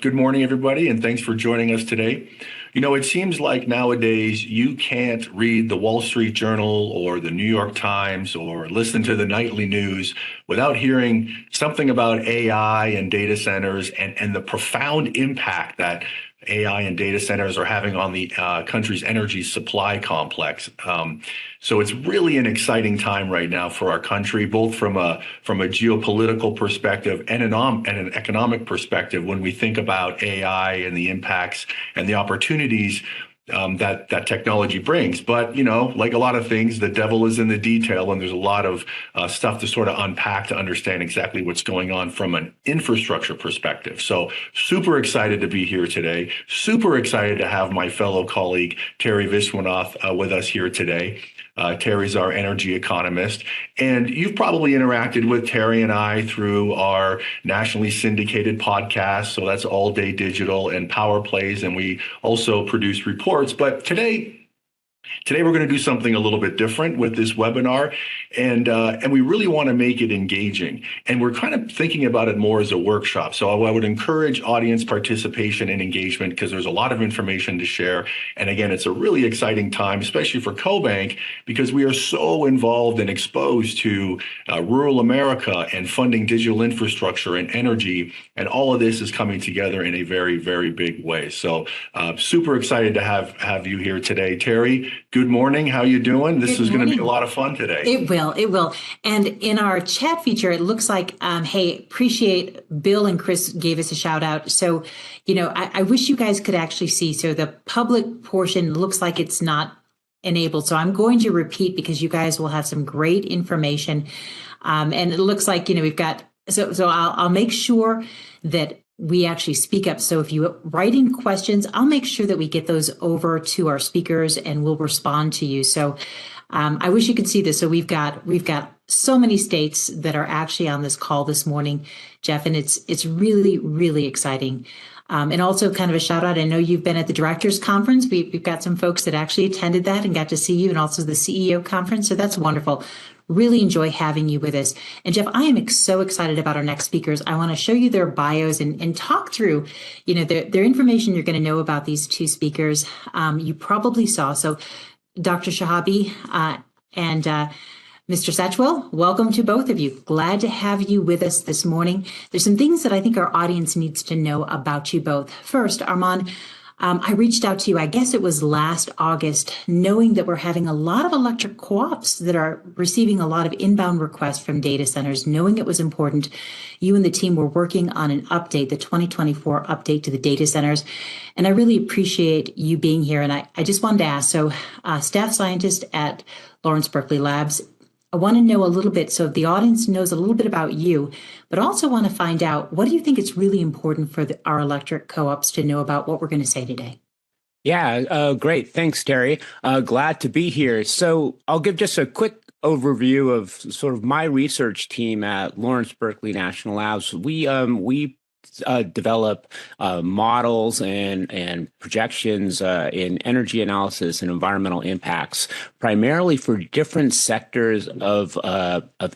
Good morning, everybody, and thanks for joining us today. It seems like nowadays you can't read the Wall Street Journal or the New York Times or listen to the nightly news without hearing something about AI and data centers and the profound impact that AI and data centers are having on the country's energy supply complex. So it's really an exciting time right now for our country, both from a geopolitical perspective and an economic perspective when we think about AI and the impacts and the opportunities that technology brings. But, like a lot of things, the devil is in the detail, and there's a lot of stuff to sort of unpack to understand exactly what's going on from an infrastructure perspective. So super excited to be here today. Super excited to have my fellow colleague, Teri Viswanath, with us here today. Teri's our energy economist, and you've probably interacted with Teri and I through our nationally syndicated podcast. So that's All Day Digital and Power Plays, and we also produce reports. But today we're going to do something a little bit different with this webinar, and we really want to make it engaging. And we're kind of thinking about it more as a workshop. So I would encourage audience participation and engagement because there's a lot of information to share. And again, it's a really exciting time, especially for CoBank, because we are so involved and exposed to rural America and funding digital infrastructure and energy. And all of this is coming together in a very, very big way. So super excited to have you here today, Teri. Good morning. How you doing? This is going to be a lot of fun today. It will. And in our chat feature, it looks like, hey, appreciate Bill and Chris gave us a shout out. So, I wish you guys could actually see. So the public portion looks like it's not enabled. So I'm going to repeat because you guys will have some great information. And it looks like, we've got, so I'll make sure that we actually speak up. So if you write in questions, I'll make sure that we get those over to our speakers and we'll respond to you. So I wish you could see this. So we've got so many states that are actually on this call this morning, Jeff, and it's really, really exciting. And also kind of a shout out. I know you've been at the directors conference. We've got some folks that actually attended that and got to see you, and also the CEO conference. So that's wonderful. Really enjoy having you with us. And Jeff, I am so excited about our next speakers. I want to show you their bios and talk through, their information you're going to know about these two speakers. You probably saw. So Dr. Shehabi and Mr. Satchwell, welcome to both of you. Glad to have you with us this morning. There's some things that I think our audience needs to know about you both. First, Arman, I reached out to you, I guess it was last August, knowing that we're having a lot of electric co-ops that are receiving a lot of inbound requests from data centers, knowing it was important. You and the team were working on an update, the 2024 update to the data centers. And I really appreciate you being here. And I just wanted to ask, so staff scientist at Lawrence Berkeley Labs, I want to know a little bit, so the audience knows a little bit about you, but also want to find out, what do you think it's really important for our electric co-ops to know about what we're going to say today? Yeah, great. Thanks, Teri. Glad to be here. So I'll give just a quick overview of sort of my research team at Lawrence Berkeley National Labs. We develop models and projections in energy analysis and environmental impacts, primarily for different sectors of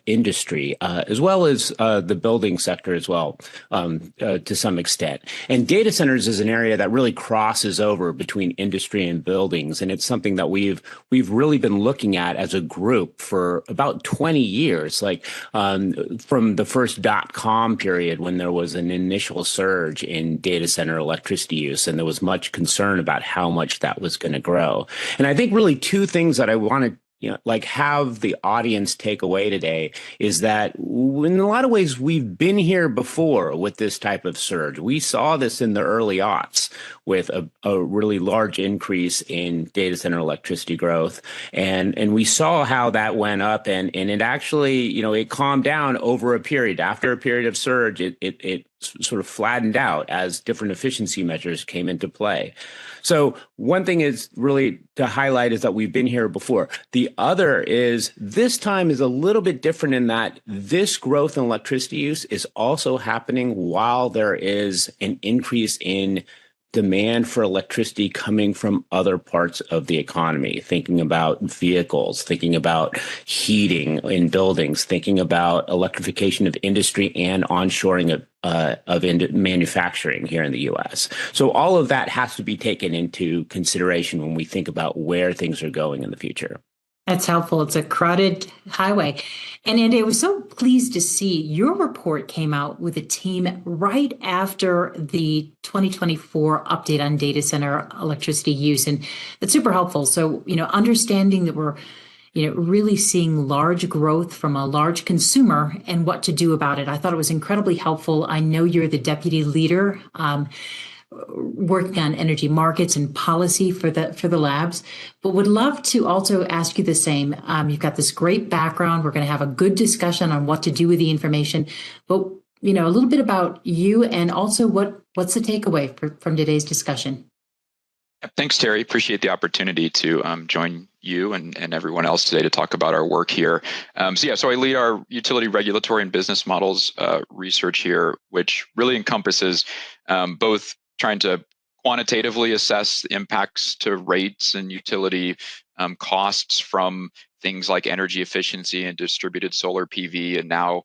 industry, as well as the building sector as well, to some extent. And data centers is an area that really crosses over between industry and buildings, and it's something that we've really been looking at as a group for about 20 years, like from the first .com period when there was an initial surge in data center electricity use, and there was much concern about how much that was going to grow. And I think really two things that I want to have the audience take away today is that in a lot of ways, we've been here before with this type of surge. We saw this in the early aughts with a really large increase in data center electricity growth. And we saw how that went up, and it actually, it calmed down over a period. After a period of surge, it sort of flattened out as different efficiency measures came into play. So one thing is really to highlight is that we've been here before. The other is this time is a little bit different in that this growth in electricity use is also happening while there is an increase in demand for electricity coming from other parts of the economy, thinking about vehicles, thinking about heating in buildings, thinking about electrification of industry and onshoring of manufacturing here in the U.S. So all of that has to be taken into consideration when we think about where things are going in the future. That's helpful. It's a crowded highway. And Andy, I was so pleased to see your report came out with a team right after the 2024 update on data center electricity use. And that's super helpful. So, understanding that we're, really seeing large growth from a large consumer and what to do about it. I thought it was incredibly helpful. I know you're the deputy leader, working on energy markets and policy for the labs, but would love to also ask you the same. You've got this great background. We're going to have a good discussion on what to do with the information, but a little bit about you and also what's the takeaway from today's discussion. Thanks, Teri. Appreciate the opportunity to join you and everyone else today to talk about our work here. So I lead our utility regulatory and business models research here, which really encompasses both trying to quantitatively assess the impacts to rates and utility costs from things like energy efficiency and distributed solar PV, and now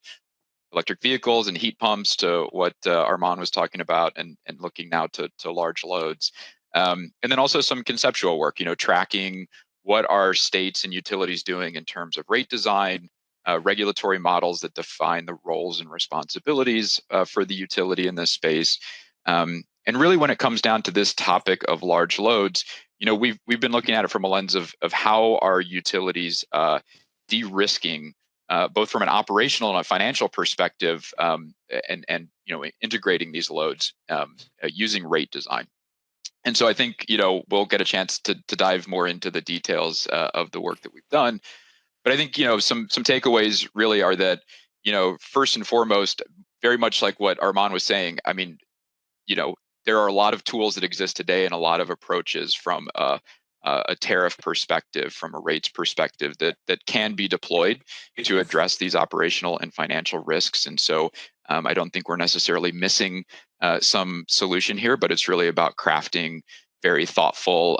electric vehicles and heat pumps, to what Arman was talking about, and looking now to large loads. And then also some conceptual work, tracking what are states and utilities doing in terms of rate design, regulatory models that define the roles and responsibilities for the utility in this space. And really, when it comes down to this topic of large loads, we've been looking at it from a lens of how are utilities de-risking, both from an operational and a financial perspective, and integrating these loads using rate design. And so I think we'll get a chance to dive more into the details of the work that we've done. But I think some takeaways really are that first and foremost, very much like what Arman was saying. I mean, there are a lot of tools that exist today and a lot of approaches from a tariff perspective, from a rates perspective, that can be deployed to address these operational and financial risks. And so I don't think we're necessarily missing some solution here, but it's really about crafting very thoughtful,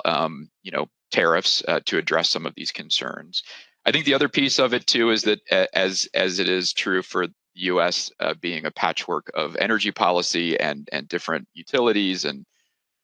tariffs to address some of these concerns. I think the other piece of it too is that, as it is true for the U.S. Being a patchwork of energy policy and different utilities and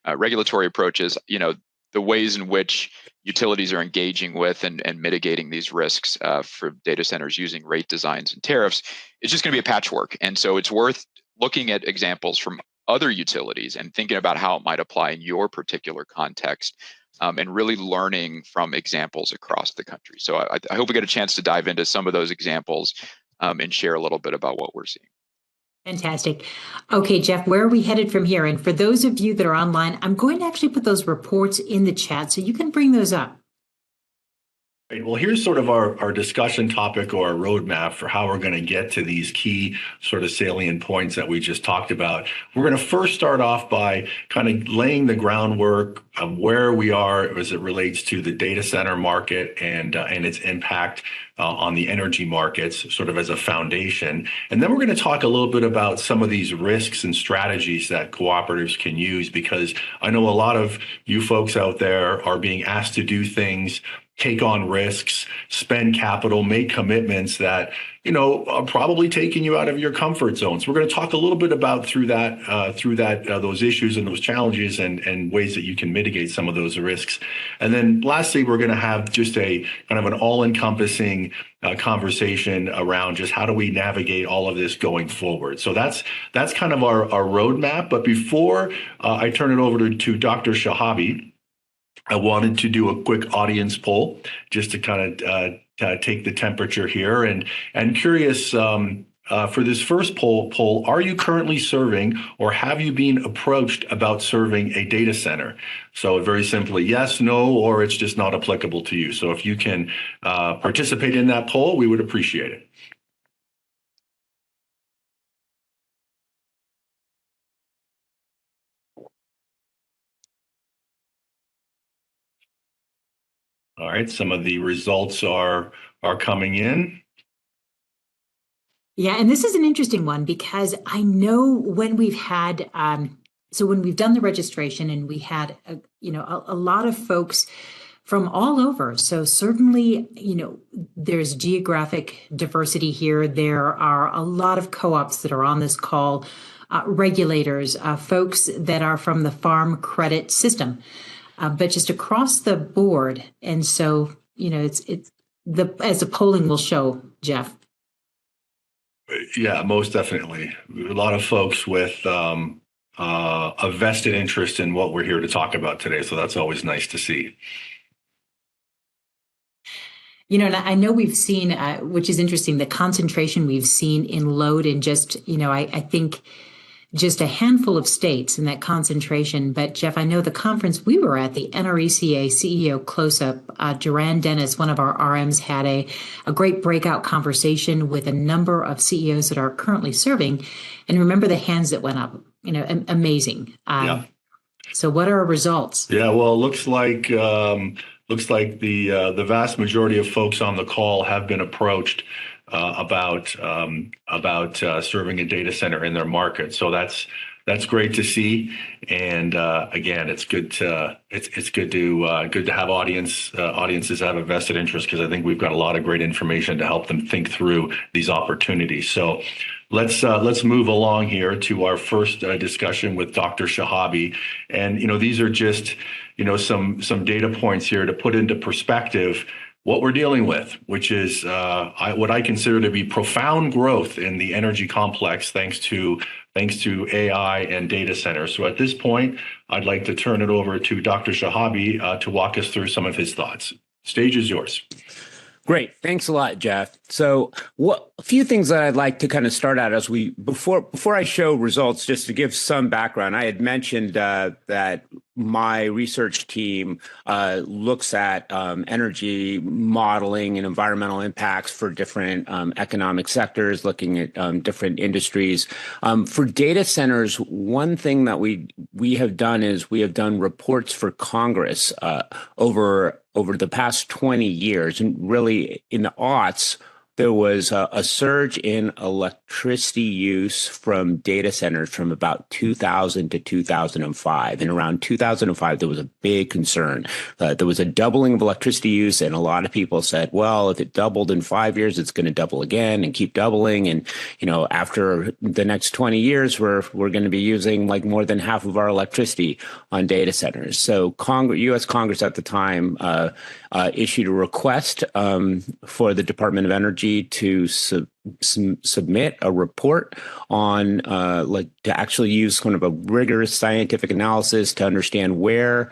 regulatory approaches, the ways in which utilities are engaging with and mitigating these risks for data centers using rate designs and tariffs, it's just going to be a patchwork. And so it's worth looking at examples from other utilities and thinking about how it might apply in your particular context, and really learning from examples across the country. So I hope we get a chance to dive into some of those examples and share a little bit about what we're seeing. Fantastic. Okay, Jeff, where are we headed from here? And for those of you that are online, I'm going to actually put those reports in the chat so you can bring those up. Right. Well, here's sort of our discussion topic or our roadmap for how we're going to get to these key sort of salient points that we just talked about. We're going to first start off by kind of laying the groundwork of where we are as it relates to the data center market and its impact on the energy markets, sort of as a foundation. And then we're going to talk a little bit about some of these risks and strategies that cooperatives can use, because I know a lot of you folks out there are being asked to do things, take on risks, spend capital, make commitments that, are probably taking you out of your comfort zones. We're going to talk a little bit about through that those issues and those challenges and ways that you can mitigate some of those risks. And then lastly, we're going to have just a kind of an all-encompassing conversation around just how do we navigate all of this going forward. So that's kind of our roadmap. But before I turn it over to Dr. Shehabi, I wanted to do a quick audience poll just to kind of take the temperature here, and curious for this first poll, are you currently serving or have you been approached about serving a data center? So very simply, yes, no, or it's just not applicable to you. So if you can participate in that poll, we would appreciate it. All right, some of the results are coming in. Yeah, and this is an interesting one because I know when we've had So when we've done the registration, and we had a lot of folks from all over. So certainly, there's geographic diversity here. There are a lot of co-ops that are on this call, regulators, folks that are from the farm credit system, but just across the board. And so, it's as the polling will show, Jeff. Yeah, most definitely. A lot of folks with a vested interest in what we're here to talk about today. So that's always nice to see. And I know we've seen, which is interesting, the concentration we've seen in load in just, I think just a handful of states in that concentration. But Jeff, I know the conference we were at, the NRECA CEO close-up, Duran Dennis, one of our RMs, had a great breakout conversation with a number of CEOs that are currently serving. And remember the hands that went up, amazing. Yeah. So what are our results? Yeah, well, it looks like the vast majority of folks on the call have been approached about serving a data center in their market. So that's great to see. And again, it's good to have audiences have a vested interest, because I think we've got a lot of great information to help them think through these opportunities. So let's move along here to our first discussion with Dr. Shehabi. And these are just some data points here to put into perspective what we're dealing with, which is what I consider to be profound growth in the energy complex, thanks to AI and data centers. So at this point, I'd like to turn it over to Dr. Shehabi to walk us through some of his thoughts. Stage is yours. Great. Thanks a lot, Jeff. So a few things that I'd like to kind of start out as before I show results, just to give some background. I had mentioned that my research team looks at energy modeling and environmental impacts for different economic sectors, looking at different industries. For data centers, one thing that we have done is we have done reports for Congress over the past 20 years, and really in the aughts, there was a surge in electricity use from data centers from about 2000 to 2005. And around 2005, there was a big concern. There was a doubling of electricity use, and a lot of people said, well, if it doubled in 5 years, it's going to double again and keep doubling. And, after the next 20 years, we're going to be using like more than half of our electricity on data centers. So U.S. Congress at the time issued a request for the Department of Energy to submit a report on to actually use kind of a rigorous scientific analysis to understand where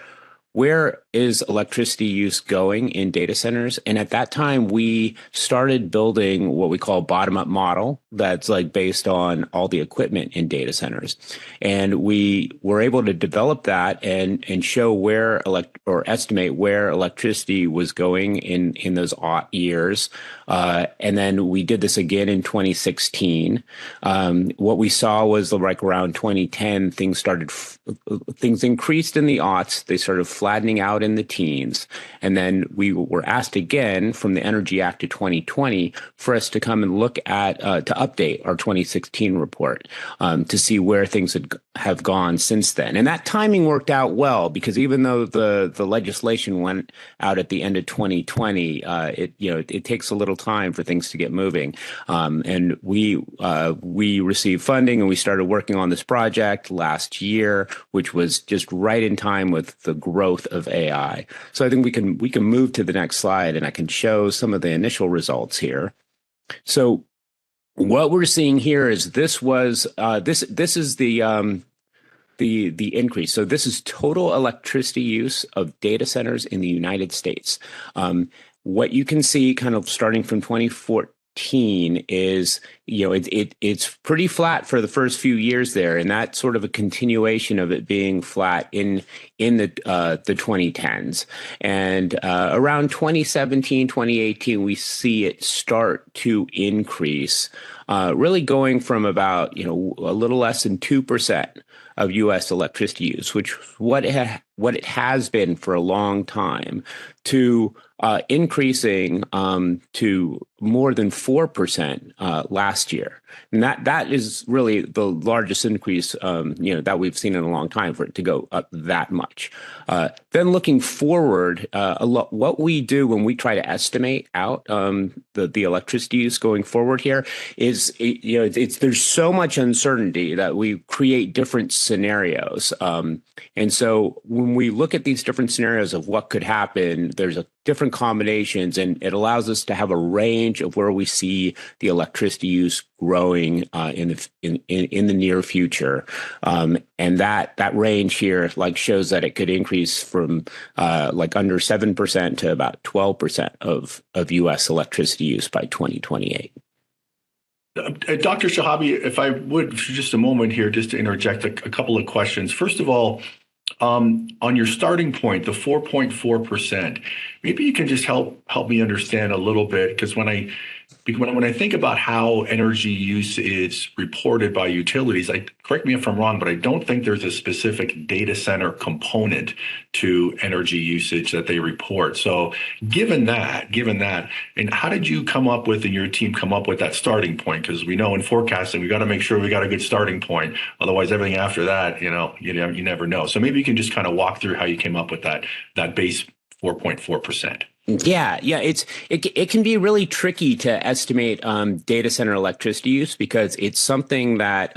is electricity use going in data centers. And at that time, we started building what we call a bottom-up model that's like based on all the equipment in data centers. And we were able to develop that and show or estimate where electricity was going in those aught years. And then we did this again in 2016. What we saw was like around 2010, things increased in the aughts. They started flattening out in the teens. And then we were asked again from the Energy Act of 2020 for us to come and look at, to update our 2016 report to see where things have gone since then. And that timing worked out well, because even though the legislation went out at the end of 2020, it takes a little time for things to get moving. And we received funding, and we started working on this project last year, which was just right in time with the growth of AI. So I think we can move to the next slide, and I can show some of the initial results here. So what we're seeing here is this is the increase. So this is total electricity use of data centers in the United States. What you can see kind of starting from 2014 is, it's pretty flat for the first few years there, and that's sort of a continuation of it being flat in the 2010s. And around 2017, 2018, we see it start to increase, really going from about, a little less than 2% of U.S. electricity use, which what it has been for a long time, to increasing to more than 4% last year. And that is really the largest increase, that we've seen in a long time for it to go up that much. Then looking forward, what we do when we try to estimate out the electricity use going forward here is, there's so much uncertainty that we create different scenarios. And so when we look at these different scenarios of what could happen, there's different combinations, and it allows us to have a range of where we see the electricity use growing in the near future, and that range here shows that it could increase from under 7% to about 12% of U.S. electricity use by 2028. Dr. Shehabi, if I would for just a moment here, just to interject a couple of questions. First of all, on your starting point, the 4.4%, maybe you can just help me understand a little bit, because when I think about how energy use is reported by utilities, correct me if I'm wrong, but I don't think there's a specific data center component to energy usage that they report. So given that, and how did you come up with, and your team come up with that starting point? Because we know in forecasting, we got to make sure we got a good starting point. Otherwise, everything after that, you never know. So maybe you can just kind of walk through how you came up with that base 4.4%. Yeah, it can be really tricky to estimate data center electricity use, because it's something that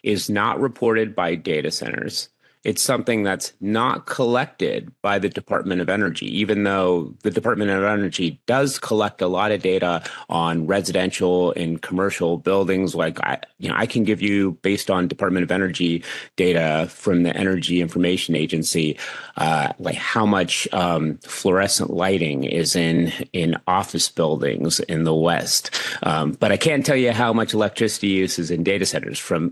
is not reported by data centers. It's something that's not collected by the Department of Energy, even though the Department of Energy does collect a lot of data on residential and commercial buildings. I can give you, based on Department of Energy data from the Energy Information Agency, how much fluorescent lighting is in office buildings in the West. But I can't tell you how much electricity use is in data centers from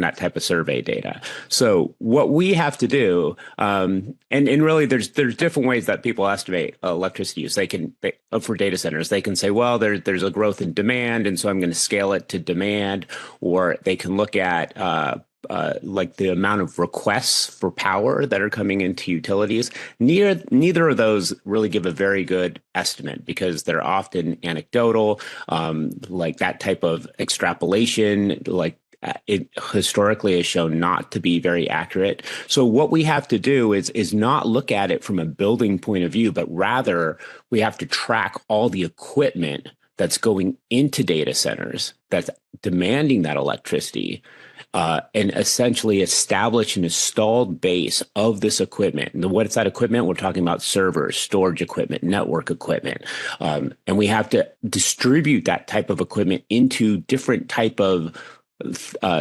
that type of survey data. So what we have to do, and really there's different ways that people estimate electricity use. For data centers, they can say, well, there's a growth in demand, and so I'm going to scale it to demand, or they can look at the amount of requests for power that are coming into utilities. Neither of those really give a very good estimate, because they're often anecdotal, that type of extrapolation, it historically has shown not to be very accurate. So what we have to do is not look at it from a building point of view, but rather we have to track all the equipment that's going into data centers that's demanding that electricity, and essentially establish an installed base of this equipment. And what is that equipment? We're talking about servers, storage equipment, network equipment. And we have to distribute that type of equipment into different type of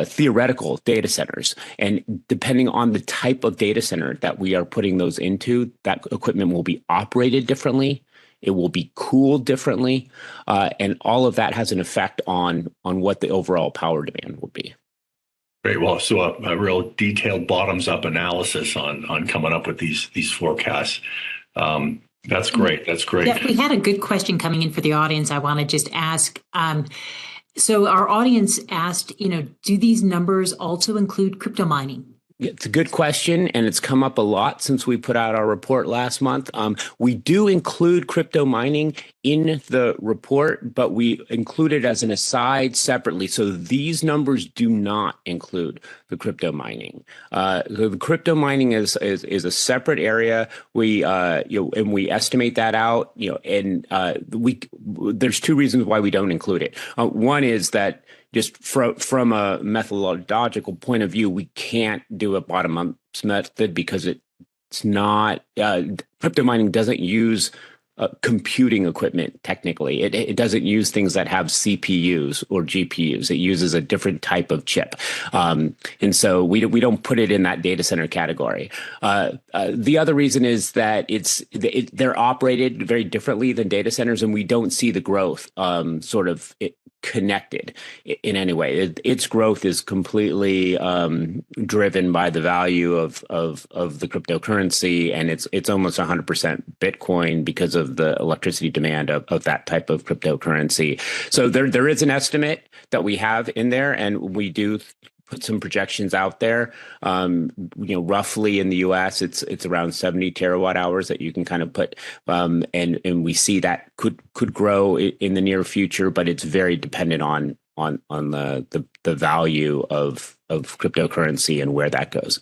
theoretical data centers. And depending on the type of data center that we are putting those into, that equipment will be operated differently. It will be cooled differently. And all of that has an effect on what the overall power demand will be. Great. Well, so a real detailed bottoms-up analysis on coming up with these forecasts. That's great. That's great. Yeah, we had a good question coming in for the audience. I want to just ask. So our audience asked, do these numbers also include crypto mining? It's a good question, and it's come up a lot since we put out our report last month. We do include crypto mining in the report, but we include it as an aside separately. So these numbers do not include the crypto mining. The crypto mining is a separate area. We and we estimate that out. There's two reasons why we don't include it. One is that, just from a methodological point of view, we can't do a bottom-up method, because it's not crypto mining doesn't use computing equipment. Technically, it doesn't use things that have CPUs or GPUs. It uses a different type of chip, and so we don't put it in that data center category. The other reason is that they're operated very differently than data centers, and we don't see the growth connected in any way. Its growth is completely driven by the value of the cryptocurrency, and it's almost 100% Bitcoin because of the electricity demand of that type of cryptocurrency. So there is an estimate that we have in there, and we do put some projections out there. Roughly in the U.S., it's around 70 terawatt hours that you can kind of put, and we see that could grow in the near future, but it's very dependent on the value of cryptocurrency and where that goes.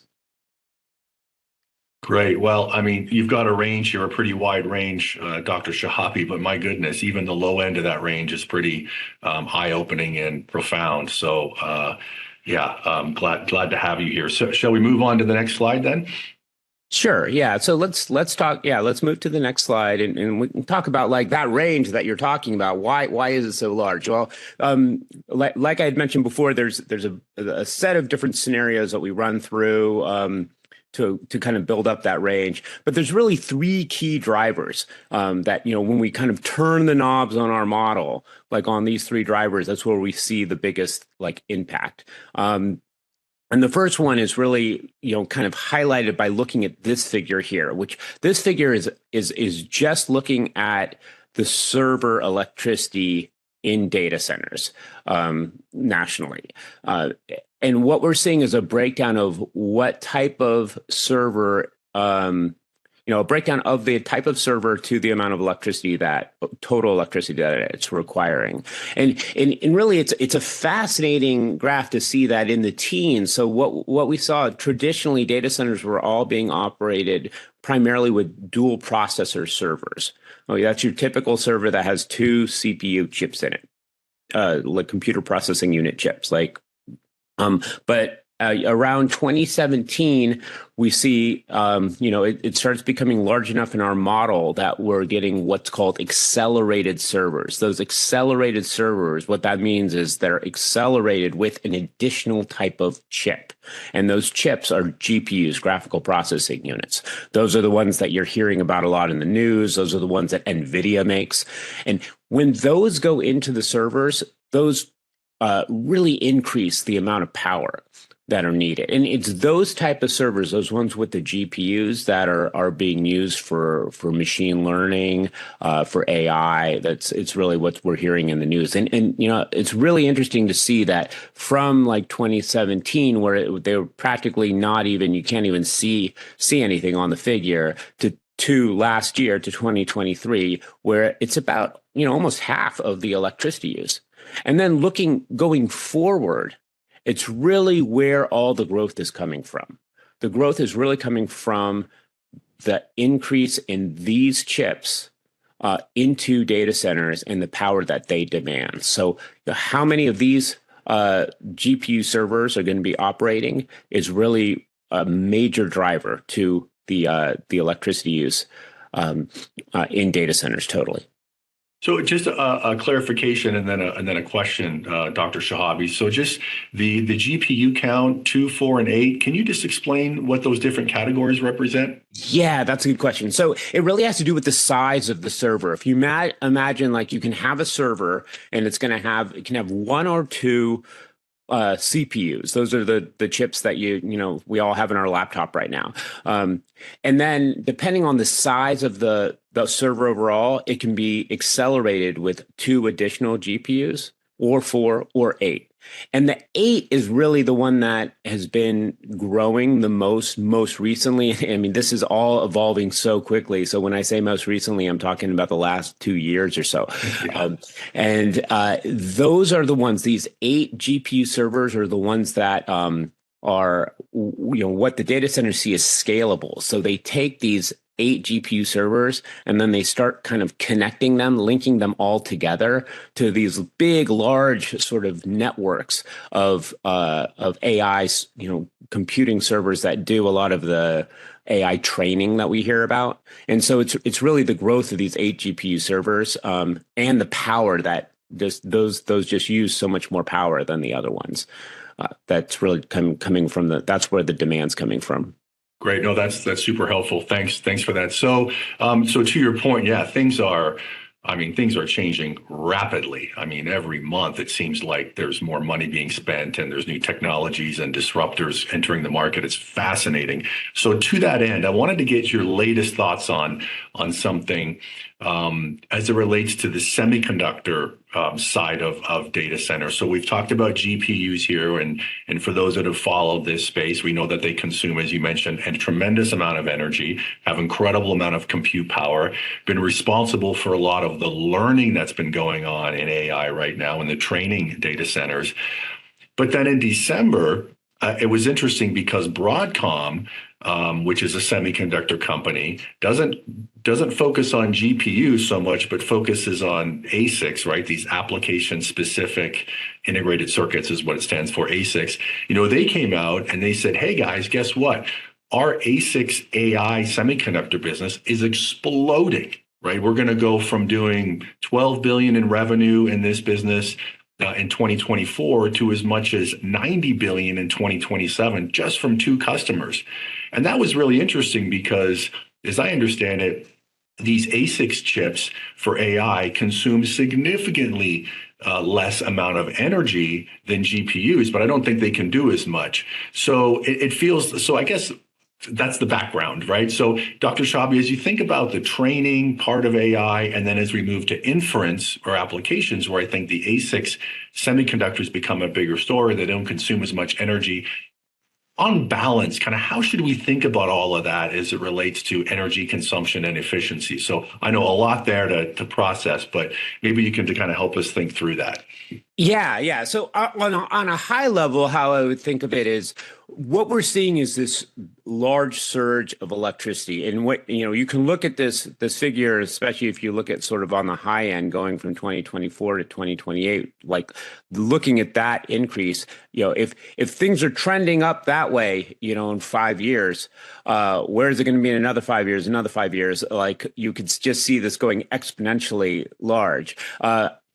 Great. Well, I mean, you've got a range here, a pretty wide range, Dr. Shehabi, but my goodness, even the low end of that range is pretty eye-opening and profound. So, yeah, I'm glad to have you here. So, shall we move on to the next slide then? Sure. Yeah. So let's talk. Yeah. Let's move to the next slide and we can talk about like that range that you're talking about. Why is it so large? Well, like I had mentioned before, there's a set of different scenarios that we run through to kind of build up that range. But there's really three key drivers that, when we kind of turn the knobs on our model, like on these three drivers, that's where we see the biggest like impact. And the first one is really, kind of highlighted by looking at this figure here, which this figure is just looking at the server electricity in data centers nationally. And what we're seeing is a breakdown of what type of server, a breakdown of the type of server to the amount of total electricity that it's requiring. And really it's a fascinating graph to see that in the teens. So what we saw traditionally, data centers were all being operated primarily with dual processor servers. That's your typical server that has two CPU chips in it, like computer processing unit chips. But around 2017, we see, it starts becoming large enough in our model that we're getting what's called accelerated servers. Those accelerated servers, what that means is they're accelerated with an additional type of chip. And those chips are GPUs, graphical processing units. Those are the ones that you're hearing about a lot in the news. Those are the ones that NVIDIA makes. And when those go into the servers, those really increase the amount of power that are needed. And it's those type of servers, those ones with the GPUs that are being used for machine learning, for AI. It's really what we're hearing in the news. And it's really interesting to see that from like 2017, where they were practically not even, you can't even see anything on the figure, to last year, to 2023, where it's about, almost half of the electricity use. And then going forward, it's really where all the growth is coming from. The growth is really coming from the increase in these chips into data centers and the power that they demand. So how many of these GPU servers are going to be operating is really a major driver to the electricity use in data centers totally. So just a clarification and then a question, Dr. Shehabi. So just the GPU count, 2, 4, and 8, can you just explain what those different categories represent? Yeah, that's a good question. So it really has to do with the size of the server. If you imagine like you can have a server and it can have one or two CPUs. Those are the chips that we all have in our laptop right now. And then depending on the size of the server overall, it can be accelerated with 2 additional GPUs or 4 or 8. And the 8 is really the one that has been growing the most recently. I mean, this is all evolving so quickly. So when I say most recently, I'm talking about the last 2 years or so. Yeah. Those are the ones, these 8 GPU servers are the ones that are, what the data centers see as scalable. So they take these 8 GPU servers, and then they start kind of connecting them, linking them all together to these big, large sort of networks of AI, computing servers that do a lot of the AI training that we hear about. And so it's really the growth of these 8 GPU servers and the power that those just use so much more power than the other ones. That's really coming from that's where the demand's coming from. Great. No, that's super helpful. Thanks for that. So to your point, yeah, things are changing rapidly. I mean, every month it seems like there's more money being spent and there's new technologies and disruptors entering the market. It's fascinating. So to that end, I wanted to get your latest thoughts on on something as it relates to the semiconductor side of data centers. So we've talked about GPUs here, and for those that have followed this space, we know that they consume, as you mentioned, a tremendous amount of energy, have incredible amount of compute power, been responsible for a lot of the learning that's been going on in AI right now in the training data centers. But then in December, it was interesting because Broadcom, which is a semiconductor company, doesn't focus on GPUs so much, but focuses on ASICs, right? These application-specific integrated circuits is what it stands for, ASICs. They came out and they said, hey guys, guess what? Our ASICs AI semiconductor business is exploding, right? We're going to go from doing 12 billion in revenue in this business in 2024 to as much as 90 billion in 2027, just from 2 customers. And that was really interesting because, as I understand it, these ASICs chips for AI consume significantly less amount of energy than GPUs, but I don't think they can do as much. So it feels, so I guess that's the background, right? So Dr. Shehabi, as you think about the training part of AI, and then as we move to inference or applications where I think the ASICs semiconductors become a bigger story, they don't consume as much energy. On balance, kind of how should we think about all of that as it relates to energy consumption and efficiency? So I know a lot there to process, but maybe you can kind of help us think through that. Yeah. So on a high level, how I would think of it is what we're seeing is this large surge of electricity. And what, you can look at this figure, especially if you look at sort of on the high end going from 2024 to 2028, like looking at that increase, if things are trending up that way, in 5 years, where is it going to be in another 5 years, another 5 years? Like you could just see this going exponentially large.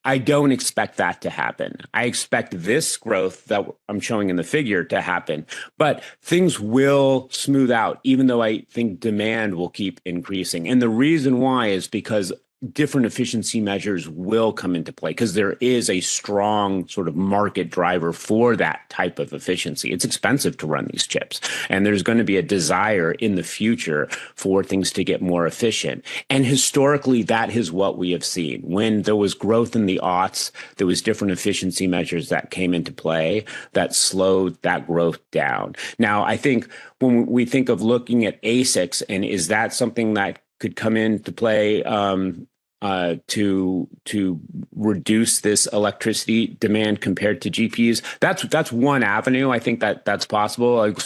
I don't expect that to happen. I expect this growth that I'm showing in the figure to happen, but things will smooth out, even though I think demand will keep increasing. And the reason why is because different efficiency measures will come into play because there is a strong sort of market driver for that type of efficiency. It's expensive to run these chips, and there's going to be a desire in the future for things to get more efficient. And historically, that is what we have seen. When there was growth in the aughts, there was different efficiency measures that came into play that slowed that growth down. Now, I think when we think of looking at ASICs, and is that something that could come into play to reduce this electricity demand compared to GPUs? That's one avenue. I think that's possible. Like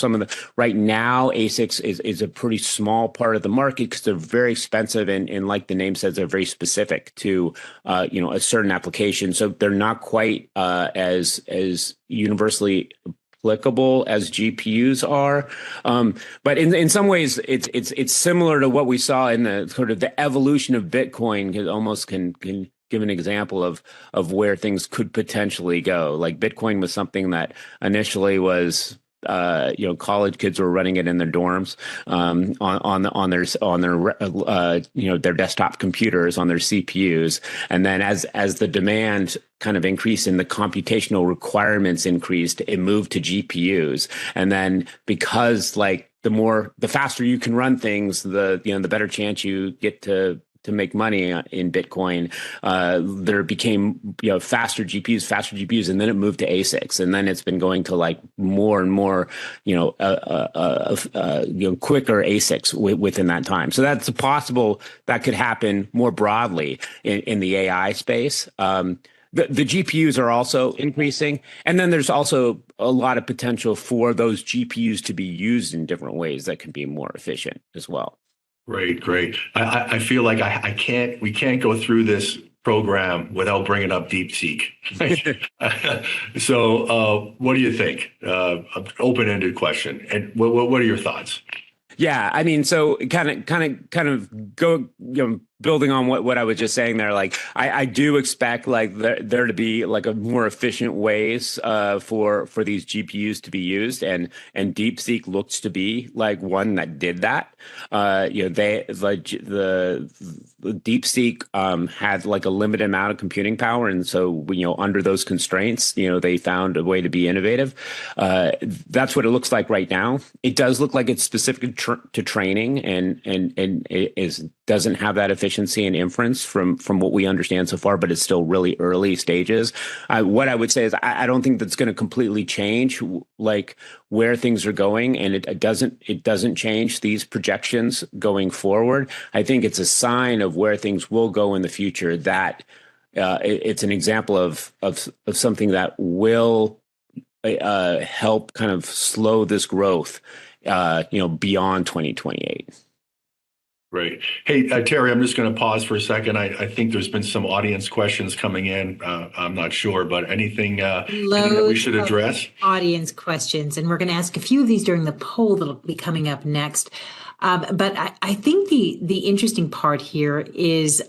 right now, ASICs is a pretty small part of the market because they're very expensive and like the name says, they're very specific to a certain application. So they're not quite as universally applicable as GPUs are, but in some ways it's similar to what we saw in the sort of the evolution of Bitcoin. It almost can give an example of where things could potentially go. Like Bitcoin was something that initially was college kids were running it in their dorms on their desktop computers on their CPUs, and then as the demand kind of increased and the computational requirements increased, it moved to GPUs, and then because the faster you can run things, the better chance you get to make money in Bitcoin, there became faster GPUs, and then it moved to ASICs, and then it's been going to more and more quicker ASICs within that time. So that's possible that could happen more broadly in the AI space. The GPUs are also increasing, and then there's also a lot of potential for those GPUs to be used in different ways that can be more efficient as well. Great. I feel like we can't go through this program without bringing up DeepSeek. So what do you think? Open-ended question. And what are your thoughts? Yeah, I mean, so kind of go building on what I was just saying there, like I do expect like there to be like a more efficient ways for these GPUs to be used, and DeepSeek looks to be like one that did that. They like the DeepSeek had like a limited amount of computing power, and so under those constraints, they found a way to be innovative. That's what it looks like right now. It does look like it's specific to training, and it doesn't have that efficiency and inference from what we understand so far, but it's still really early stages. What I would say is I don't think that's going to completely change like where things are going, and it doesn't change these projections going forward. I think it's a sign of where things will go in the future, that it's an example of something that will help kind of slow this growth beyond 2028. Great. Hey, Teri, I'm just going to pause for a second. I think there's been some audience questions coming in. I'm not sure, but anything that we should address? Audience questions, and we're going to ask a few of these during the poll that'll be coming up next. But I think the interesting part here is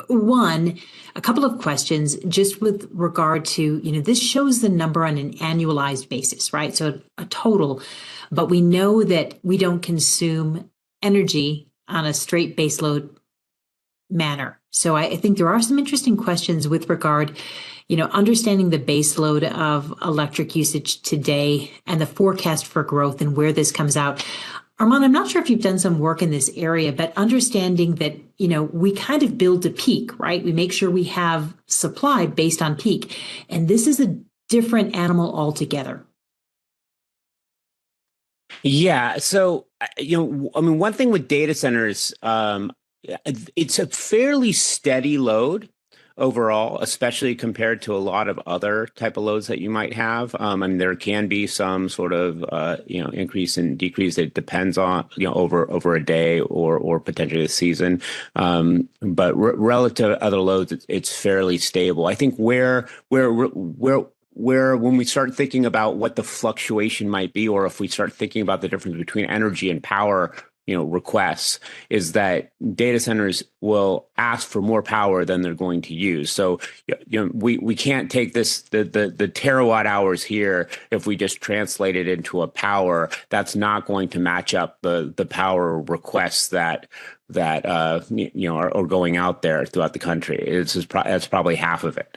one, a couple of questions just with regard to, this shows the number on an annualized basis, right? So a total, but we know that we don't consume energy on a straight baseload manner. So I think there are some interesting questions with regard, understanding the baseload of electric usage today and the forecast for growth and where this comes out. Arman, I'm not sure if you've done some work in this area, but understanding that, we kind of build to peak, right? We make sure we have supply based on peak. And this is a different animal altogether. Yeah. So, one thing with data centers, it's a fairly steady load overall, especially compared to a lot of other type of loads that you might have. There can be some sort of, increase and decrease. It depends on, over a day or potentially a season. But relative to other loads, it's fairly stable. I think where when we start thinking about what the fluctuation might be, or if we start thinking about the difference between energy and power, requests, is that data centers will ask for more power than they're going to use. So, we can't take the terawatt hours here. If we just translate it into a power, that's not going to match up the power requests that are going out there throughout the country. That's probably half of it,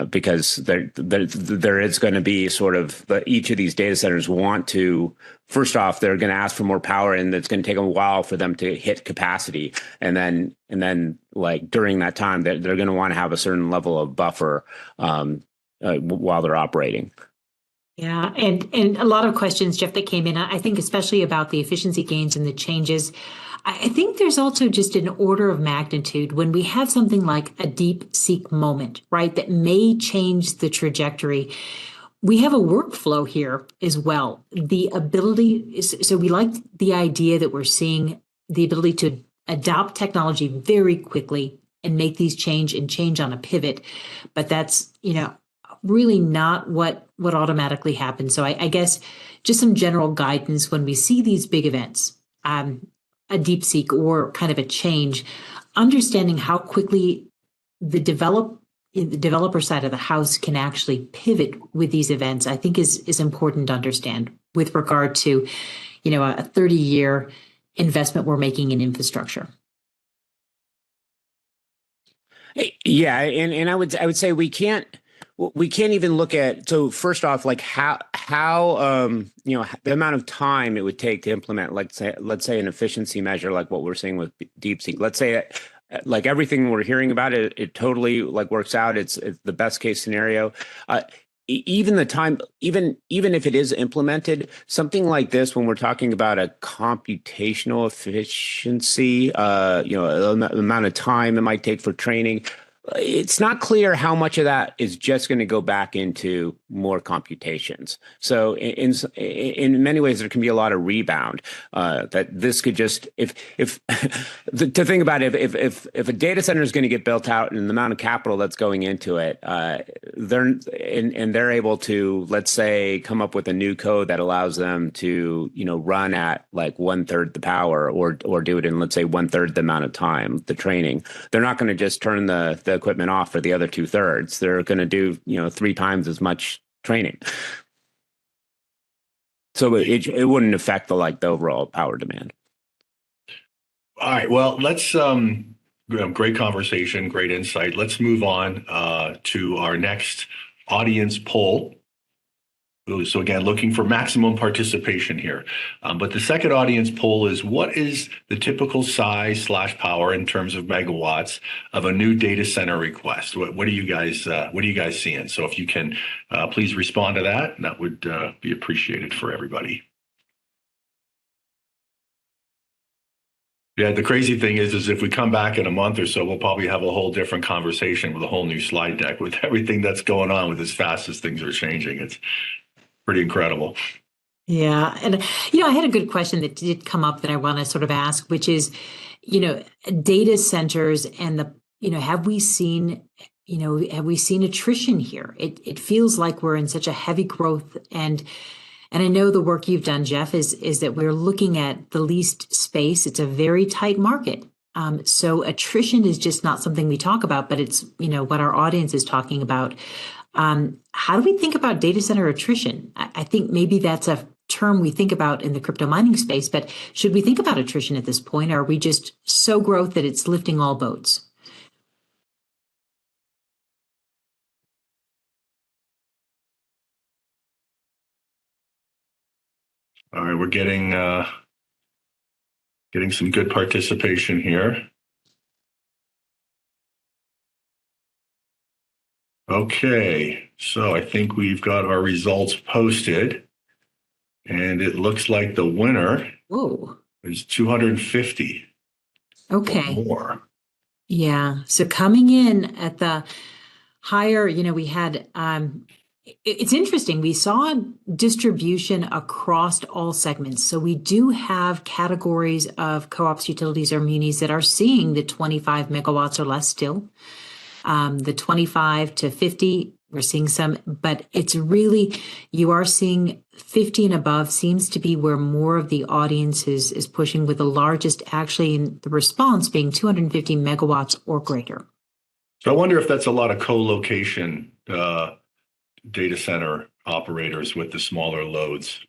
because there is going to be sort of each of these data centers want to. First off, they're going to ask for more power, and it's going to take a while for them to hit capacity. And then like during that time, they're going to want to have a certain level of buffer while they're operating. Yeah, and a lot of questions, Jeff, that came in, I think especially about the efficiency gains and the changes. I think there's also just an order of magnitude when we have something like a DeepSeek moment, right, that may change the trajectory. We have a workflow here as well. The ability, so we like the idea that we're seeing the ability to adopt technology very quickly and make these change on a pivot. But that's, really not what automatically happens. So I guess just some general guidance when we see these big events, a DeepSeek or kind of a change, understanding how quickly the developer side of the house can actually pivot with these events, I think is important to understand with regard to, a 30-year investment we're making in infrastructure. Yeah, and I would say we can't even look at, so first off, like how the amount of time it would take to implement, let's say an efficiency measure like what we're seeing with DeepSeek. Let's say like everything we're hearing about it totally like works out. It's the best case scenario. Even the time, even if it is implemented, something like this, when we're talking about a computational efficiency, the amount of time it might take for training, it's not clear how much of that is just going to go back into more computations. So in many ways, there can be a lot of rebound that this could just, if to think about it, if a data center is going to get built out and the amount of capital that's going into it, they're able to, let's say, come up with a new code that allows them to, run at like 1/3 the power or do it in, let's say, 1/3 the amount of time, the training. They're not going to just turn the equipment off for the other 2/3. They're going to do, 3 times as much training. So it wouldn't affect the overall power demand. All right. Well, let's great conversation, great insight. Let's move on to our next audience poll. So again, looking for maximum participation here. But the second audience poll is, what is the typical size / power in terms of megawatts of a new data center request? What are you guys seeing? So if you can please respond to that would be appreciated for everybody. Yeah, the crazy thing is if we come back in a month or so, we'll probably have a whole different conversation with a whole new slide deck with everything that's going on with as fast as things are changing. It's pretty incredible. Yeah. And, I had a good question that did come up that I want to sort of ask, which is, data centers and have we seen attrition here? It feels like we're in such a heavy growth, and I know the work you've done, Jeff, is that we're looking at the leased space. It's a very tight market. So attrition is just not something we talk about, but it's, what our audience is talking about. How do we think about data center attrition? I think maybe that's a term we think about in the crypto mining space, but should we think about attrition at this point? Or are we just so growth that it's lifting all boats? All right, we're getting some good participation here. Okay, so I think we've got our results posted, and it looks like the winner is 250. Okay. Or more. Yeah. So coming in at the higher, we had it's interesting. We saw distribution across all segments. So we do have categories of co-ops, utilities, or munis that are seeing the 25 megawatts or less still. The 25 to 50, we're seeing some, but it's really, you are seeing 50 and above seems to be where more of the audience is pushing, with the largest actually in the response being 250 megawatts or greater. So I wonder if that's a lot of co-location data center operators with the smaller loads.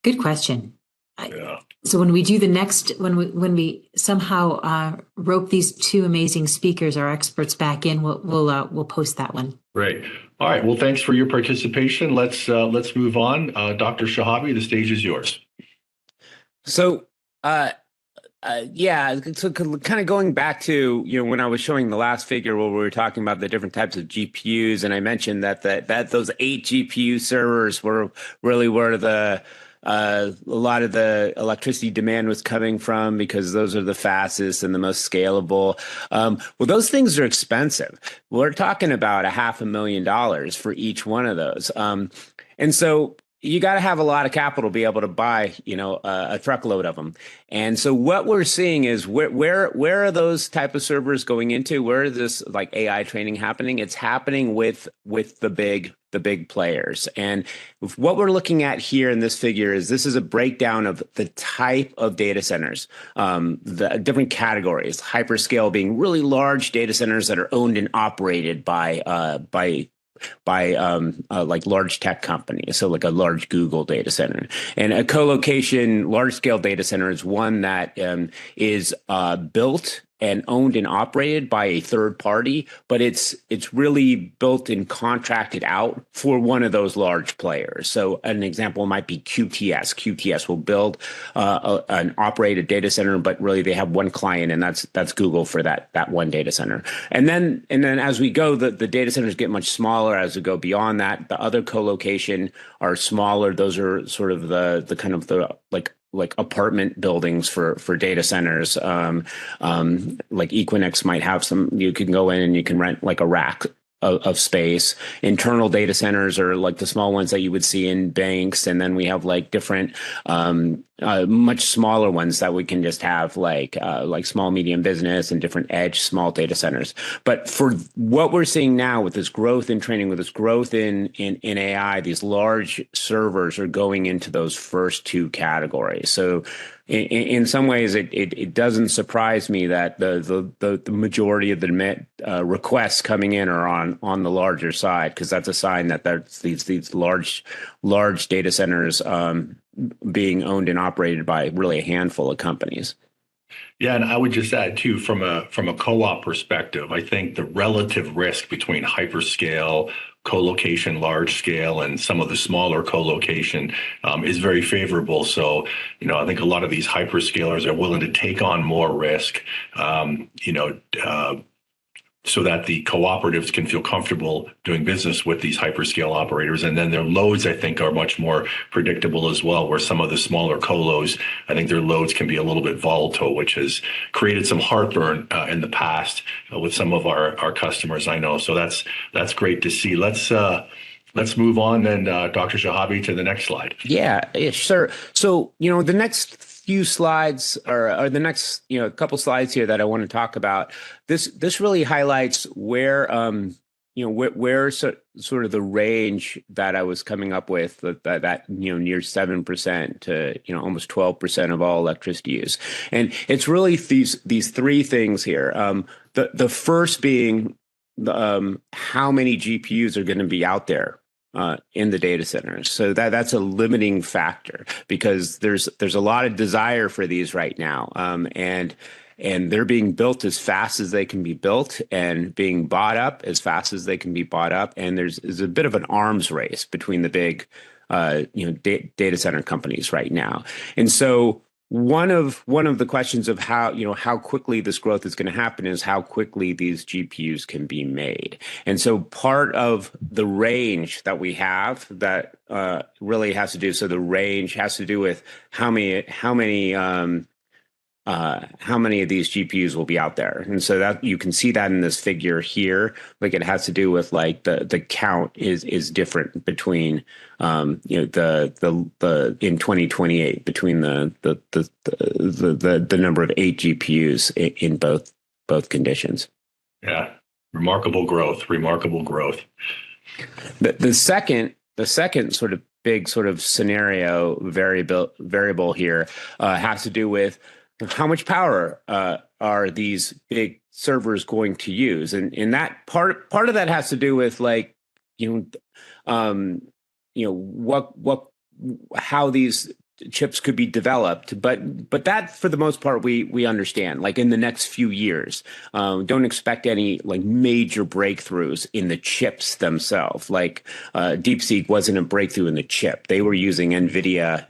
Good question. Yeah. So when we do the next, when we somehow rope these two amazing speakers, our experts, back in, we'll post that one. Great. All right. Well, thanks for your participation. Let's move on. Dr. Shehabi, the stage is yours. So, so kind of going back to, when I was showing the last figure where we were talking about the different types of GPUs, and I mentioned that those 8 GPU servers were really where a lot of the electricity demand was coming from, because those are the fastest and the most scalable. Well, those things are expensive. We're talking about $500,000 for each one of those. And so you got to have a lot of capital to be able to buy, a truckload of them. And so what we're seeing is where are those type of servers going into? Where is this AI training happening? It's happening with the big players. And what we're looking at here in this figure is, this is a breakdown of the type of data centers, the different categories. Hyperscale being really large data centers that are owned and operated by large tech companies, so like a large Google data center. And a co-location large scale data center is one that is built and owned and operated by a third party, but it's really built and contracted out for one of those large players. So an example might be QTS. QTS will build an operated data center, but really they have one client, and that's Google for that one data center. And then as we go, the data centers get much smaller as we go beyond that. The other co-location are smaller. Those are sort of the kind of the like apartment buildings for data centers. Like Equinix might have some. You can go in and you can rent like a rack of space. Internal data centers are like the small ones that you would see in banks, and then we have like different much smaller ones that we can just have like small medium business and different edge small data centers. But for what we're seeing now with this growth in training, with this growth in AI, these large servers are going into those first two categories. So in some ways, it doesn't surprise me that the majority of the requests coming in are on the larger side, because that's a sign that there's these large data centers being owned and operated by really a handful of companies. Yeah, and I would just add too, from a co-op perspective, I think the relative risk between hyperscale, co-location, large scale, and some of the smaller co-location is very favorable. So, I think a lot of these hyperscalers are willing to take on more risk, so that the cooperatives can feel comfortable doing business with these hyperscale operators. And then their loads, I think, are much more predictable as well, where some of the smaller colos, I think their loads can be a little bit volatile, which has created some heartburn in the past with some of our customers, I know. So that's great to see. Let's move on then, Dr. Shehabi, to the next slide. Yeah, sure. So, the next few slides or the next, couple slides here that I want to talk about, this really highlights where, where sort of the range that I was coming up with, that near 7% to, almost 12% of all electricity use. And it's really these three things here. The first being how many GPUs are going to be out there in the data centers. So that's a limiting factor, because there's a lot of desire for these right now. And they're being built as fast as they can be built and being bought up as fast as they can be bought up. And there's a bit of an arms race between the big, data center companies right now. And so one of the questions of how quickly this growth is going to happen is how quickly these GPUs can be made. And so part of the range that we have that really has to do, so the range has to do with how many of these GPUs will be out there. And so that you can see that in this figure here, like it has to do with like the count is different between the in 2028 between the number of 8 GPUs in both conditions. Yeah, remarkable growth. The second sort of big sort of scenario variable here has to do with how much power are these big servers going to use, and that part of that has to do with like how these chips could be developed, but that for the most part we understand. Like in the next few years, don't expect any like major breakthroughs in the chips themselves. Like DeepSeek wasn't a breakthrough in the chip; they were using NVIDIA,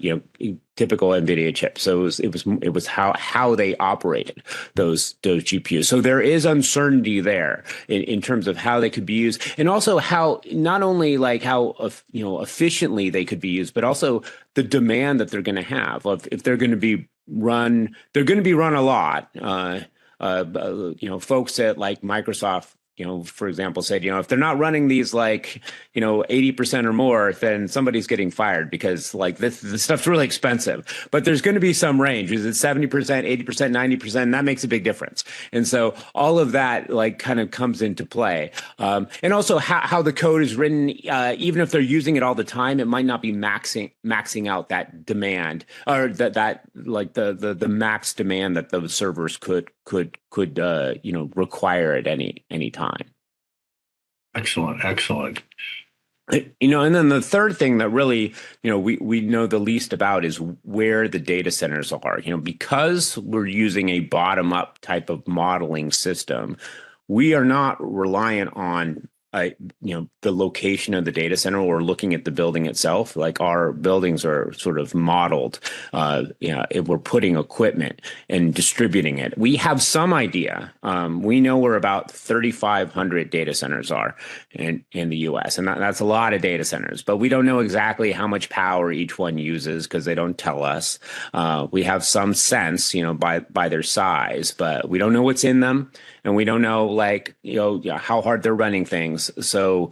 typical NVIDIA chips. So it was how they operated those GPUs. So there is uncertainty there in terms of how they could be used, and also how not only like how efficiently they could be used, but also the demand that they're going to have. If they're going to be run, they're going to be run a lot. Folks at like Microsoft, for example, said, if they're not running these like, 80% or more, then somebody's getting fired, because like this stuff's really expensive. But there's going to be some range. Is it 70%, 80%, 90%? That makes a big difference. And so all of that like kind of comes into play. And also how the code is written, even if they're using it all the time, it might not be maxing out that demand, or that like the max demand that those servers could require at any time. Excellent. And then the third thing that really, we know the least about is where the data centers are. Because we're using a bottom-up type of modeling system, we are not reliant on the location of the data center or looking at the building itself. Like our buildings are sort of modeled. If we're putting equipment and distributing it, we have some idea. We know where about 3,500 data centers are in the U.S. and that's a lot of data centers. But we don't know exactly how much power each one uses because they don't tell us. We have some sense, by their size, but we don't know what's in them, and we don't know how hard they're running things. So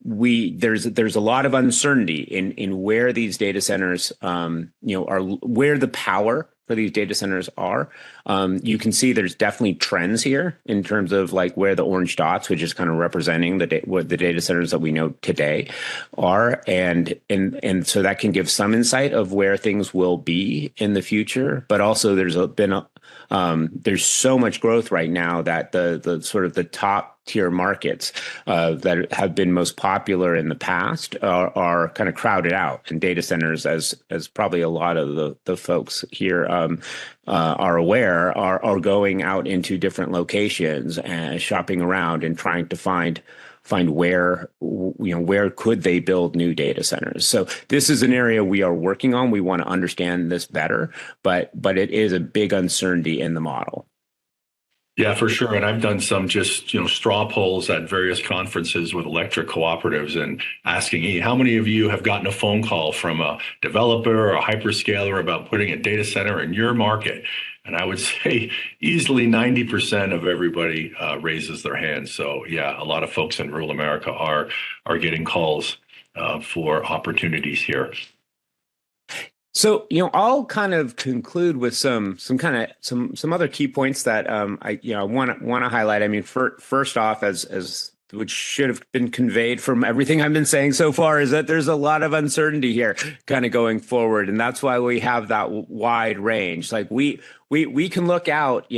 there's a lot of uncertainty in where these data centers are, where the power for these data centers are. You can see there's definitely trends here in terms of where the orange dots, which is kind of representing what the data centers that we know today are, and so that can give some insight of where things will be in the future. But also there's so much growth right now that the sort of the top tier markets that have been most popular in the past are kind of crowded out, and data centers, as probably a lot of the folks here are aware, are going out into different locations and shopping around and trying to find where could they build new data centers. So this is an area we are working on. We want to understand this better, but it is a big uncertainty in the model. Yeah, for sure. And I've done some just, straw polls at various conferences with electric cooperatives and asking, hey, how many of you have gotten a phone call from a developer or a hyperscaler about putting a data center in your market? And I would say easily 90% of everybody raises their hand. So yeah, a lot of folks in rural America are getting calls for opportunities here. So, I'll kind of conclude with some other key points that I want to highlight. I mean, first off, as which should have been conveyed from everything I've been saying so far, is that there's a lot of uncertainty here kind of going forward. And that's why we have that wide range. Like we can look out,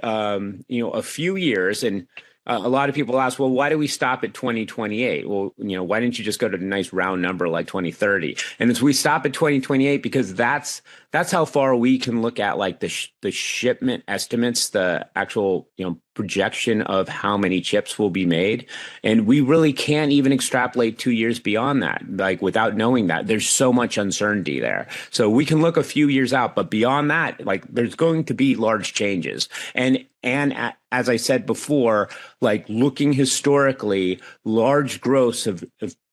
a few years, and a lot of people ask, well, why do we stop at 2028? Well, why didn't you just go to a nice round number like 2030? And as we stop at 2028, because that's how far we can look at the shipment estimates, the actual, projection of how many chips will be made. And we really can't even extrapolate 2 years beyond that, without knowing that. There's so much uncertainty there. So we can look a few years out, but beyond that, there's going to be large changes. And as I said before, looking historically, large growths have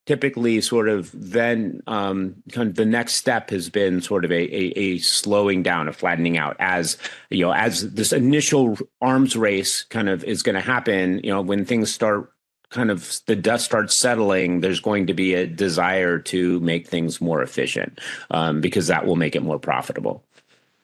typically sort of then kind of the next step has been sort of a slowing down, a flattening out as this initial arms race kind of is going to happen, when things start kind of the dust starts settling, there's going to be a desire to make things more efficient because that will make it more profitable.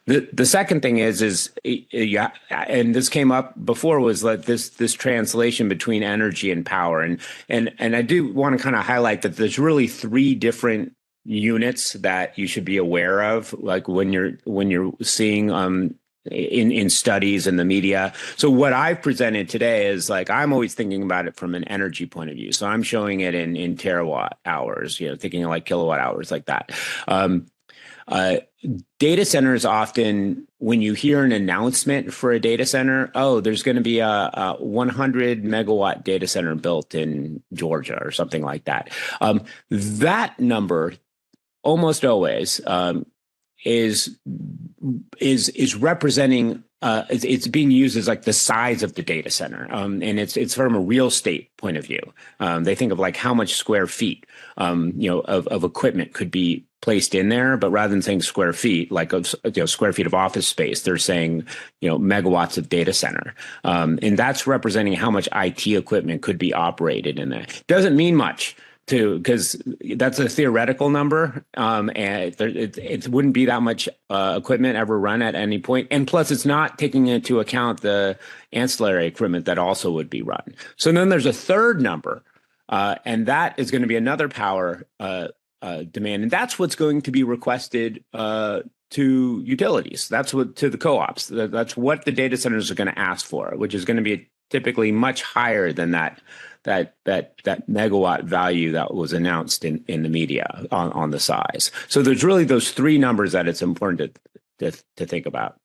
The second thing is and this came up before, was this translation between energy and power, and I do want to kind of highlight that there's really three different units that you should be aware of, when you're seeing in studies and the media. So what I've presented today is I'm always thinking about it from an energy point of view. So I'm showing it in terawatt hours, thinking of kilowatt hours like that. Data centers often, when you hear an announcement for a data center, there's going to be a 100 megawatt data center built in Georgia or something like that. That number almost always is representing. It's being used as the size of the data center, and it's from a real estate point of view. They think of how much square feet, of equipment could be placed in there, but rather than saying square feet, square feet of office space, they're saying megawatts of data center, and that's representing how much IT equipment could be operated in there. Doesn't mean much, because that's a theoretical number, and it wouldn't be that much equipment ever run at any point. And plus, it's not taking into account the ancillary equipment that also would be run. So then there's a third number, and that is going to be another power demand, and that's what's going to be requested to utilities. That's what to the co-ops. That's what the data centers are going to ask for, which is going to be typically much higher than that megawatt value that was announced in the media on the size. So there's really those three numbers that it's important to think about.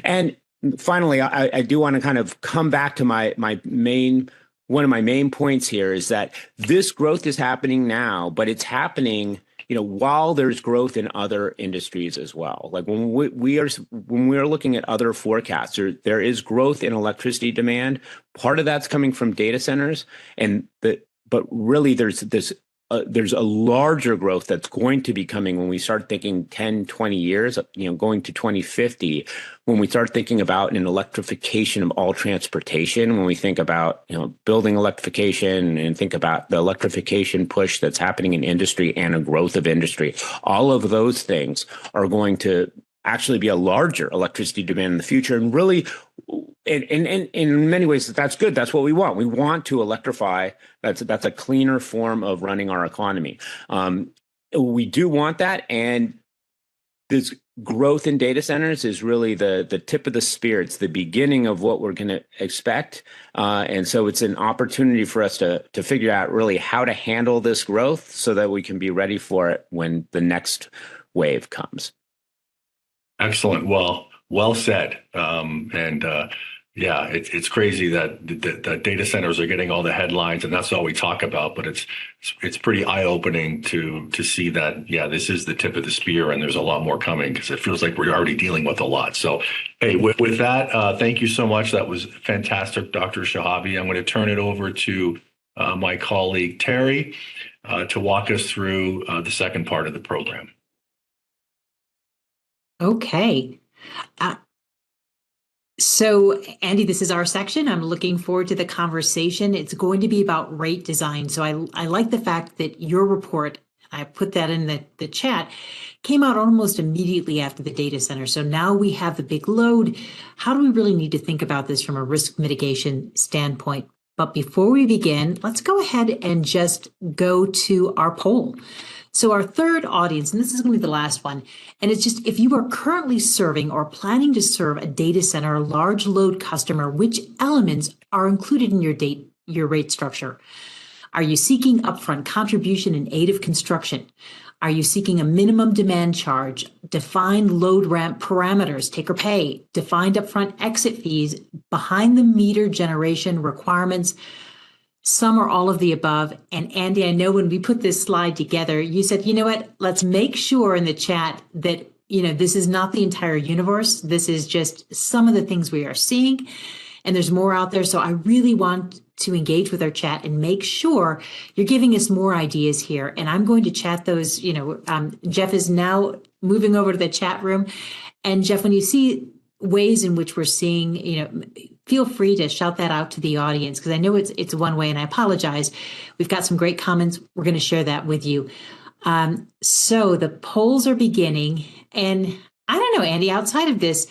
And finally, I do want to kind of come back to my main one of my main points here is that this growth is happening now, but it's happening, while there's growth in other industries as well. Like when we are looking at other forecasts, there is growth in electricity demand. Part of that's coming from data centers, but really there's a larger growth that's going to be coming when we start thinking 10, 20 years, going to 2050, when we start thinking about an electrification of all transportation, when we think about, building electrification and think about the electrification push that's happening in industry and a growth of industry, all of those things are going to actually be a larger electricity demand in the future. And really, in many ways, that's good. That's what we want. We want to electrify. That's a cleaner form of running our economy. We do want that, and this growth in data centers is really the tip of the spear. It's the beginning of what we're going to expect, and so it's an opportunity for us to figure out really how to handle this growth so that we can be ready for it when the next wave comes. Excellent. Well said. Yeah, it's crazy that the data centers are getting all the headlines, and that's all we talk about. But it's pretty eye-opening to see that, yeah, this is the tip of the spear, and there's a lot more coming, because it feels like we're already dealing with a lot. So, hey, with that, thank you so much. That was fantastic, Dr. Shehabi. I'm going to turn it over to my colleague Teri to walk us through the second part of the program. Okay. So, Andy, this is our section. I'm looking forward to the conversation. It's going to be about rate design. So I like the fact that your report, I put that in the chat, came out almost immediately after the data center. So now we have the big load. How do we really need to think about this from a risk mitigation standpoint? But before we begin, let's go ahead and just go to our poll. So our third audience, and this is going to be the last one, and it's just if you are currently serving or planning to serve a data center, large load customer, which elements are included in your rate structure? Are you seeking upfront contribution in aid of construction? Are you seeking a minimum demand charge, defined load ramp parameters, take or pay, defined upfront exit fees, behind the meter generation requirements? Some or all of the above. And Andy, I know when we put this slide together, you said, you know what, let's make sure in the chat that, this is not the entire universe. This is just some of the things we are seeing. And there's more out there. So I really want to engage with our chat and make sure you're giving us more ideas here. And I'm going to chat those, Jeff is now moving over to the chat room. And Jeff, when you see ways in which we're seeing, feel free to shout that out to the audience, because I know it's one way, and I apologize. We've got some great comments. We're going to share that with you. So the polls are beginning, and I don't know, Andy, outside of this,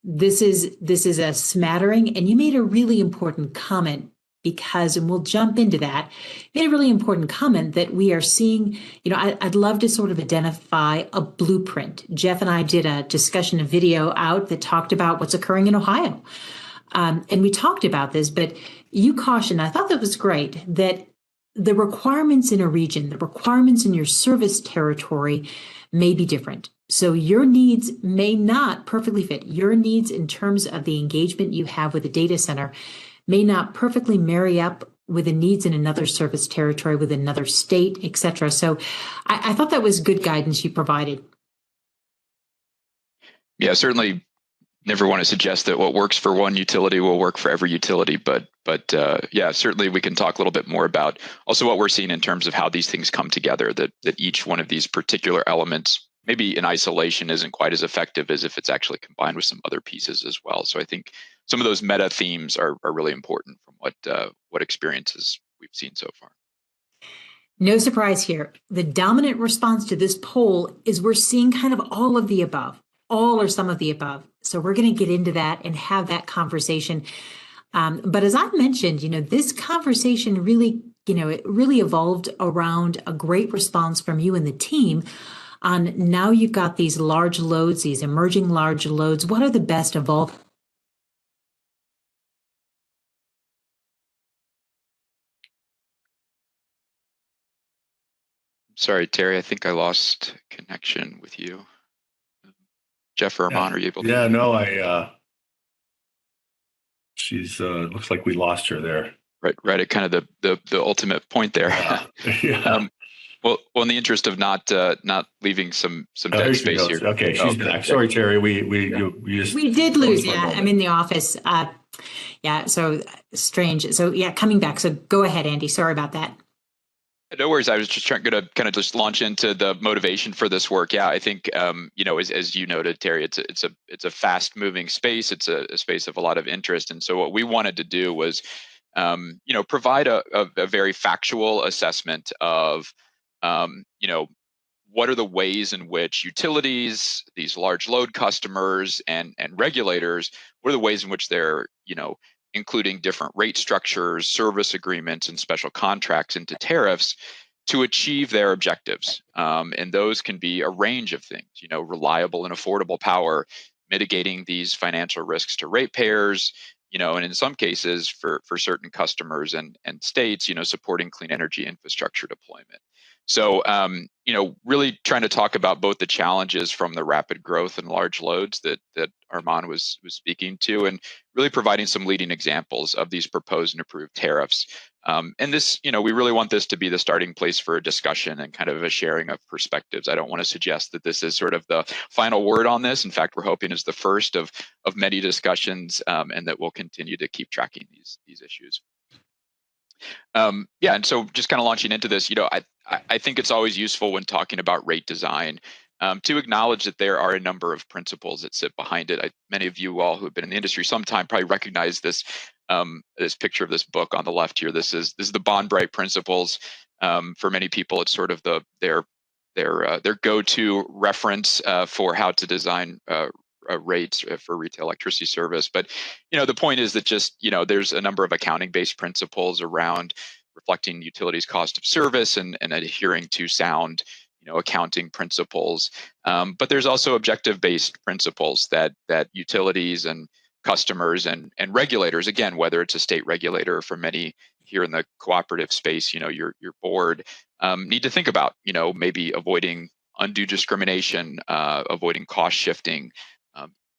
this is a smattering, and you made a really important comment, because, and we'll jump into that, you made a really important comment that we are seeing, I'd love to sort of identify a blueprint. Jeff and I did a discussion, a video out that talked about what's occurring in Ohio. And we talked about this, but you cautioned, I thought that was great, that the requirements in a region, the requirements in your service territory may be different. So your needs may not perfectly fit. Your needs in terms of the engagement you have with a data center may not perfectly marry up with the needs in another service territory, with another state, et cetera. So I thought that was good guidance you provided. Yeah, certainly never want to suggest that what works for one utility will work for every utility, but yeah, certainly we can talk a little bit more about also what we're seeing in terms of how these things come together, that each one of these particular elements, maybe in isolation, isn't quite as effective as if it's actually combined with some other pieces as well. So I think some of those meta themes are really important from what experiences we've seen so far. No surprise here. The dominant response to this poll is we're seeing kind of all of the above, all or some of the above. So we're going to get into that and have that conversation. But as I mentioned, this conversation really, it really evolved around a great response from you and the team on now you've got these large loads, these emerging large loads. What are the best evolved? Sorry, Teri, I think I lost connection with you. Jeff or Arman, are you able to? Yeah, no, she's looks like we lost her there. right at kind of the ultimate point there. Yeah. Well, in the interest of not leaving some Oh, dead here she space goes. here. Okay, she's back. Sorry, Terry. You just We did froze lose. for a Yeah, I'm moment. in the office. Yeah, so strange. So yeah, coming back. So go ahead, Andy. Sorry about that. No worries. I was just going to kind of just launch into the motivation for this work. Yeah, I think as you noted, Terry, it's a fast moving space. It's a space of a lot of interest, and so what we wanted to do was provide a very factual assessment of what are the ways in which utilities, these large load customers, and regulators, what are the ways in which they're including different rate structures, service agreements, and special contracts into tariffs to achieve their objectives. And those can be a range of things, reliable and affordable power, mitigating these financial risks to ratepayers, and in some cases for certain customers and states, supporting clean energy infrastructure deployment. So, really trying to talk about both the challenges from the rapid growth and large loads that Arman was speaking to, and really providing some leading examples of these proposed and approved tariffs. And this, we really want this to be the starting place for a discussion and kind of a sharing of perspectives. I don't want to suggest that this is sort of the final word on this. In fact, we're hoping it's the first of many discussions, and that we'll continue to keep tracking these issues. And so just kind of launching into this, I think it's always useful when talking about rate design to acknowledge that there are a number of principles that sit behind it. Many of you all who have been in the industry some time probably recognize this this picture of this book on the left here. This is the Bond-Bright principles. For many people, it's sort of their go-to reference for how to design rates for retail electricity service. But the point is that just there's a number of accounting-based principles around reflecting utilities' cost of service and adhering to sound accounting principles. But there's also objective-based principles that utilities and customers and regulators, again, whether it's a state regulator or for many here in the cooperative space, your board, need to think about, maybe avoiding undue discrimination, avoiding cost shifting,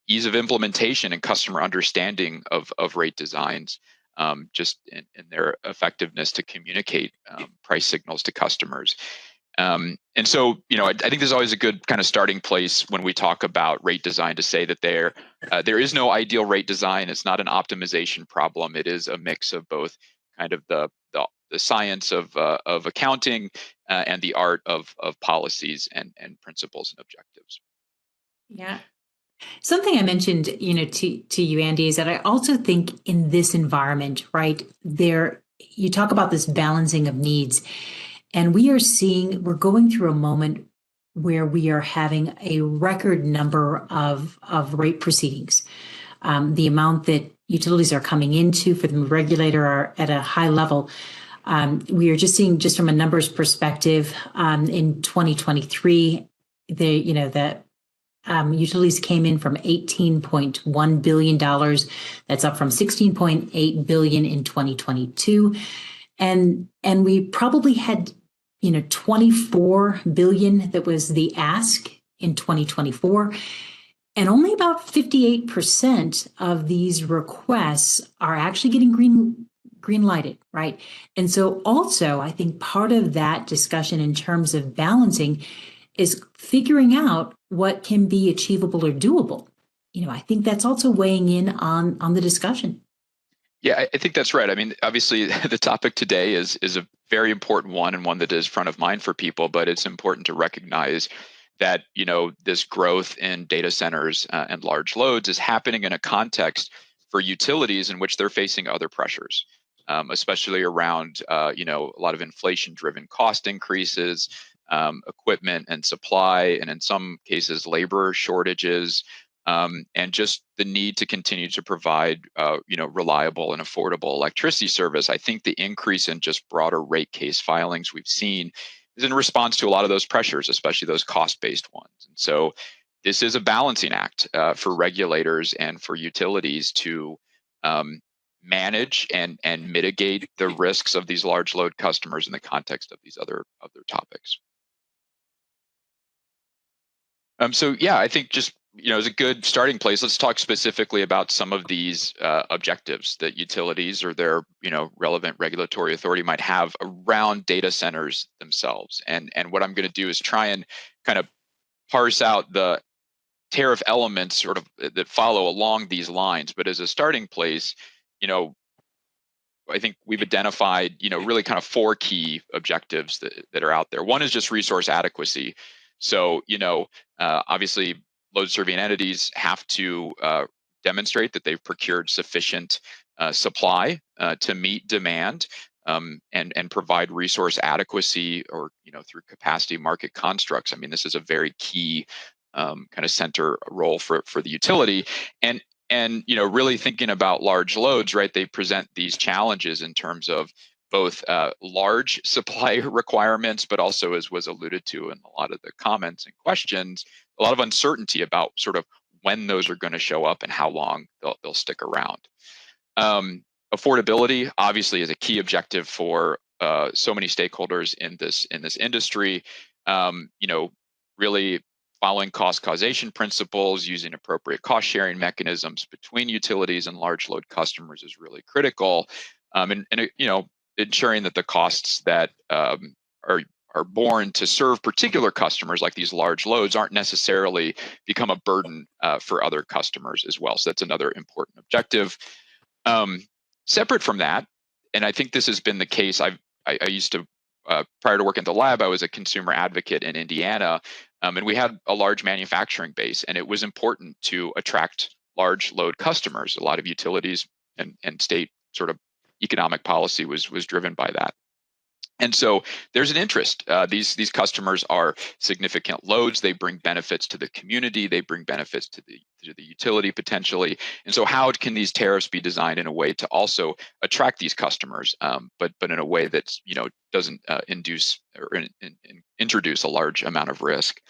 ease of implementation and customer understanding of rate designs, just in their effectiveness to communicate price signals to customers. And so, I think there's always a good kind of starting place when we talk about rate design to say that there is no ideal rate design. It's not an optimization problem. It is a mix of both kind of the science of accounting and the art of policies and principles and objectives. Yeah. Something I mentioned, to you, Andy, is that I also think in this environment, right, you talk about this balancing of needs, and we're going through a moment where we are having a record number of rate proceedings. The amount that utilities are coming into for the regulator are at a high level. We are just seeing, just from a numbers perspective, in 2023, utilities came in from $18.1 billion. That's up from $16.8 billion in 2022. And we probably had, $24 billion that was the ask in 2024. And only about 58% of these requests are actually getting green lighted, right? And so also, I think part of that discussion in terms of balancing is figuring out what can be achievable or doable. I think that's also weighing in on the discussion. Yeah, I think that's right. I mean, obviously, the topic today is a very important one and one that is front of mind for people. But it's important to recognize that this growth in data centers and large loads is happening in a context for utilities in which they're facing other pressures, especially around a lot of inflation-driven cost increases, equipment and supply, and in some cases labor shortages, and just the need to continue to provide reliable and affordable electricity service. I think the increase in just broader rate case filings we've seen is in response to a lot of those pressures, especially those cost-based ones. And so this is a balancing act for regulators and for utilities to manage and mitigate the risks of these large load customers in the context of these other topics. So yeah, I think just is a good starting place. Let's talk specifically about some of these objectives that utilities or their relevant regulatory authority might have around data centers themselves. And what I'm going to do is try and kind of parse out the tariff elements sort of that follow along these lines. But as a starting place, I think we've identified, really kind of four key objectives that are out there. One is just resource adequacy. So, obviously, load serving entities have to demonstrate that they've procured sufficient supply to meet demand and provide resource adequacy or, through capacity market constructs. I mean, this is a very key kind of center role for the utility. And really thinking about large loads, right? They present these challenges in terms of both large supply requirements, but also, as was alluded to in a lot of the comments and questions, a lot of uncertainty about sort of when those are going to show up and how long they'll stick around. Affordability obviously is a key objective for so many stakeholders in this industry. Really following cost causation principles, using appropriate cost sharing mechanisms between utilities and large load customers is really critical. And ensuring that the costs that are borne to serve particular customers like these large loads aren't necessarily become a burden for other customers as well. So that's another important objective. Separate from that, and I think this has been the case, I used to, prior to working at the lab, I was a consumer advocate in Indiana, and we had a large manufacturing base, and it was important to attract large load customers. A lot of utilities and state sort of economic policy was driven by that. And so there's an interest. These customers are significant loads. They bring benefits to the community. They bring benefits to the utility potentially. And so how can these tariffs be designed in a way to also attract these customers, but in a way that doesn't induce or introduce a large amount of risk?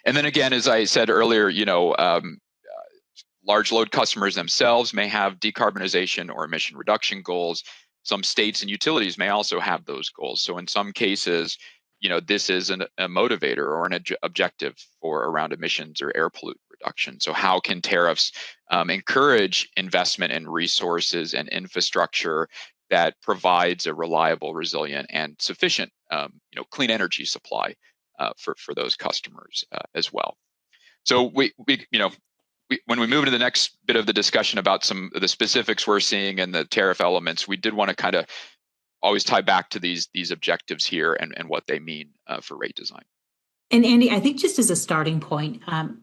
And then again, as I said earlier, large load customers themselves may have decarbonization or emission reduction goals. Some states and utilities may also have those goals. So in some cases, this is a motivator or an objective for around emissions or air pollutant reduction. So how can tariffs encourage investment in resources and infrastructure that provides a reliable, resilient, and sufficient, clean energy supply for those customers as well? So when we move into the next bit of the discussion about some of the specifics we're seeing and the tariff elements, we did want to kind of always tie back to these objectives here and what they mean for rate design. And Andy, I think just as a starting point, and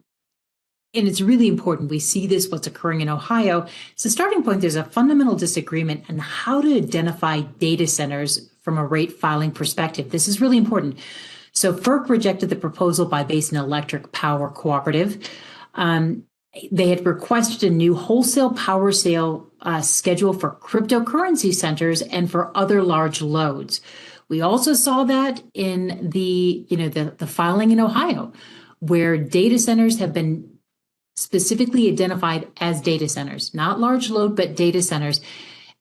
it's really important, we see this, what's occurring in Ohio. As a starting point, there's a fundamental disagreement on how to identify data centers from a rate filing perspective. This is really important. So FERC rejected the proposal by Basin Electric Power Cooperative. They had requested a new wholesale power sale schedule for cryptocurrency centers and for other large loads. We also saw that in the filing in Ohio, where data centers have been specifically identified as data centers, not large load, but data centers.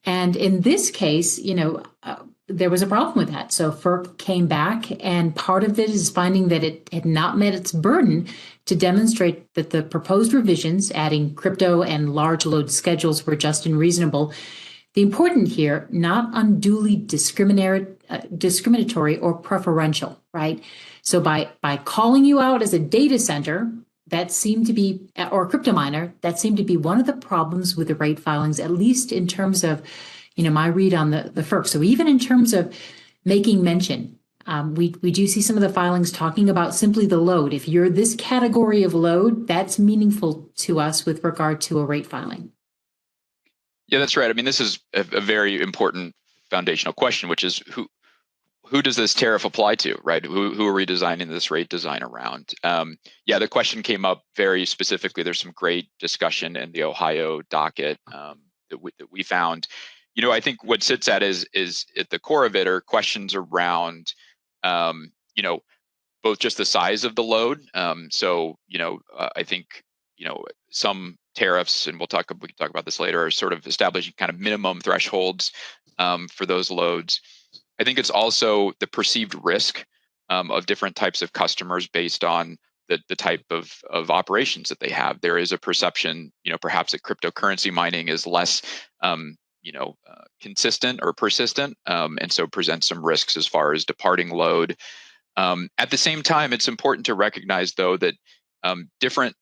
And in this case, there was a problem with that. So FERC came back, and part of it is finding that it had not met its burden to demonstrate that the proposed revisions, adding crypto and large load schedules, were just and reasonable. The important here, not unduly discriminatory or preferential, right? So by calling you out as a data center, that seemed to be, or a crypto miner, that seemed to be one of the problems with the rate filings, at least in terms of, my read on the FERC. So even in terms of making mention, we do see some of the filings talking about simply the load. If you're this category of load, that's meaningful to us with regard to a rate filing. Yeah, that's right. I mean, this is a very important foundational question, which is who does this tariff apply to, right? Who are we designing this rate design around? The question came up very specifically. There's some great discussion in the Ohio docket that we found. I think what sits at is at the core of it are questions around, both just the size of the load. I think, some tariffs, and we can talk about this later, are sort of establishing kind of minimum thresholds for those loads. I think it's also the perceived risk of different types of customers based on the type of operations that they have. There is a perception, perhaps that cryptocurrency mining is less, consistent or persistent, and so presents some risks as far as departing load. At the same time, it's important to recognize, though, that different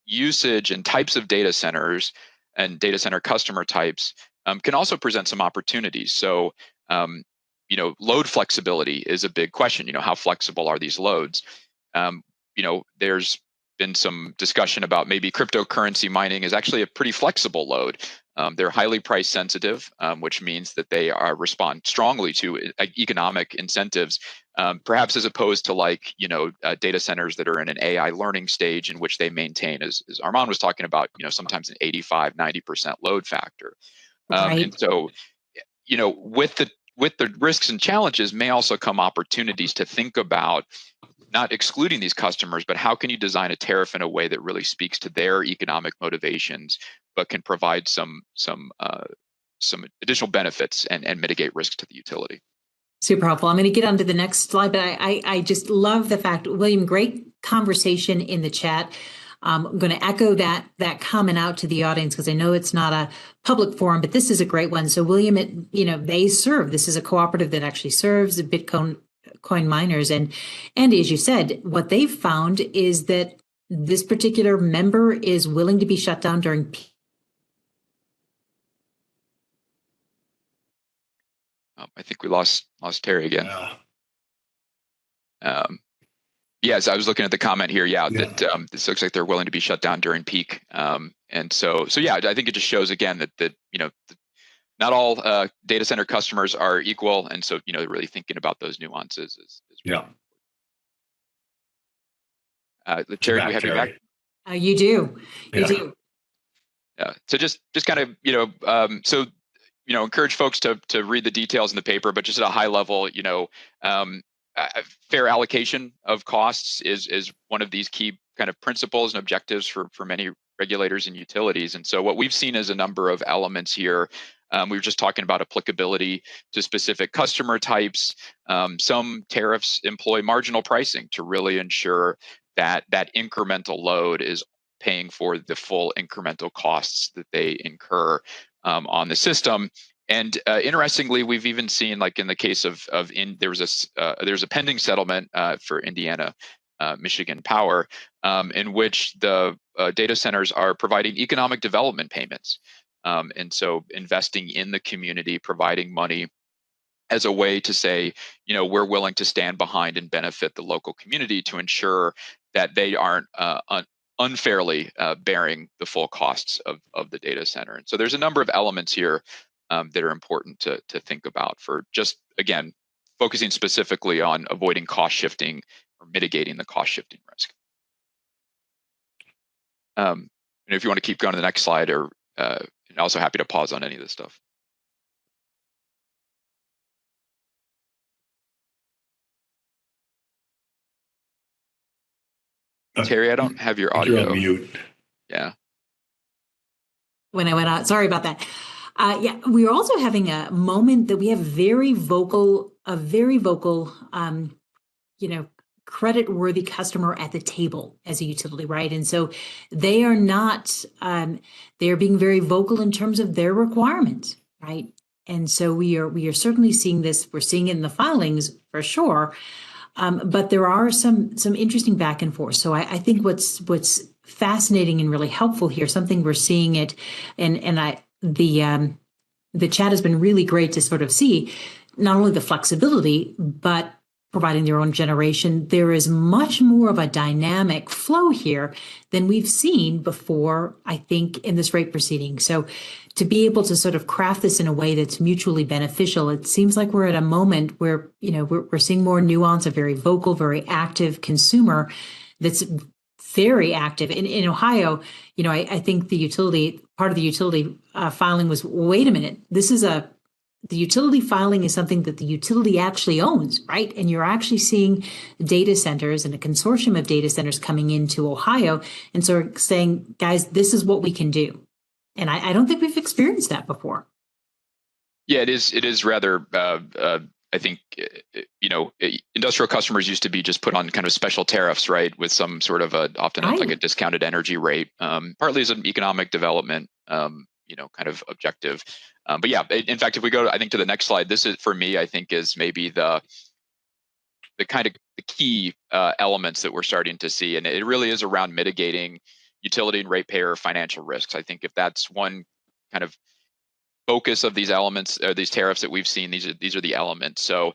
usage and types of data centers and data center customer types can also present some opportunities. So, load flexibility is a big question. How flexible are these loads? There's been some discussion about maybe cryptocurrency mining is actually a pretty flexible load. They're highly price sensitive, which means that they respond strongly to economic incentives, perhaps as opposed to data centers that are in an AI learning stage in which they maintain, as Arman was talking about, sometimes an 85, 90% load factor. Right. And so, with the risks and challenges may also come opportunities to think about not excluding these customers, but how can you design a tariff in a way that really speaks to their economic motivations, but can provide some additional benefits and mitigate risks to the utility. Super helpful. I'm going to get on to the next slide, but I just love the fact, William, great conversation in the chat. I'm going to echo that comment out to the audience because I know it's not a public forum, but this is a great one. So William, this is a cooperative that actually serves the Bitcoin miners. And as you said, what they've found is that this particular member is willing to be shut down during peak. I think we lost Teri again. Yes, I was looking at the comment here. That this looks like they're willing to be shut down during peak. And so I think it just shows again that not all data center customers are equal, and so really thinking about those nuances is really important. Teri, do we have you back? You do. You do. Yeah. So just kind of encourage folks to read the details in the paper, but just at a high level, fair allocation of costs is one of these key kind of principles and objectives for many regulators and utilities. And so what we've seen is a number of elements here. We were just talking about applicability to specific customer types. Some tariffs employ marginal pricing to really ensure that incremental load is paying for the full incremental costs that they incur on the system. And interestingly, we've even seen, like in the case there's a pending settlement for Indiana, Michigan Power, in which the data centers are providing economic development payments. And so investing in the community, providing money as a way to say, we're willing to stand behind and benefit the local community to ensure that they aren't unfairly bearing the full costs of the data center. And so there's a number of elements here that are important to think about for just, again, focusing specifically on avoiding cost shifting or mitigating the cost shifting risk. And if you want to keep going to the next slide, or also happy to pause on any of this stuff. Teri, I don't have your audio. You're on mute. Yeah. When I went out, sorry about that. We're also having a moment that we have a very vocal, credit-worthy customer at the table as a utility, right? And so they are not, they're being very vocal in terms of their requirements, right? And so we are certainly seeing this. We're seeing it in the filings for sure. But there are some interesting back and forth. So I think what's fascinating and really helpful here, something we're seeing it, the chat has been really great to sort of see not only the flexibility, but providing their own generation. There is much more of a dynamic flow here than we've seen before, I think, in this rate proceeding. So to be able to sort of craft this in a way that's mutually beneficial, it seems like we're at a moment where, we're seeing more nuance, a very vocal, very active consumer that's very active. In Ohio, I think part of the utility filing was, wait a minute, the utility filing is something that the utility actually owns, right? And you're actually seeing data centers and a consortium of data centers coming into Ohio. And so saying, guys, this is what we can do. And I don't think we've experienced that before. Yeah, it is rather I think, industrial customers used to be just put on kind of special tariffs, right, with some sort of like a discounted energy rate, partly as an economic development, kind of objective. But yeah, in fact, if we go, I think, to the next slide, this is, for me, I think, is maybe the key elements that we're starting to see, and it really is around mitigating utility and ratepayer financial risks. I think if that's one kind of focus of these elements, or these tariffs that we've seen, these are the elements. So,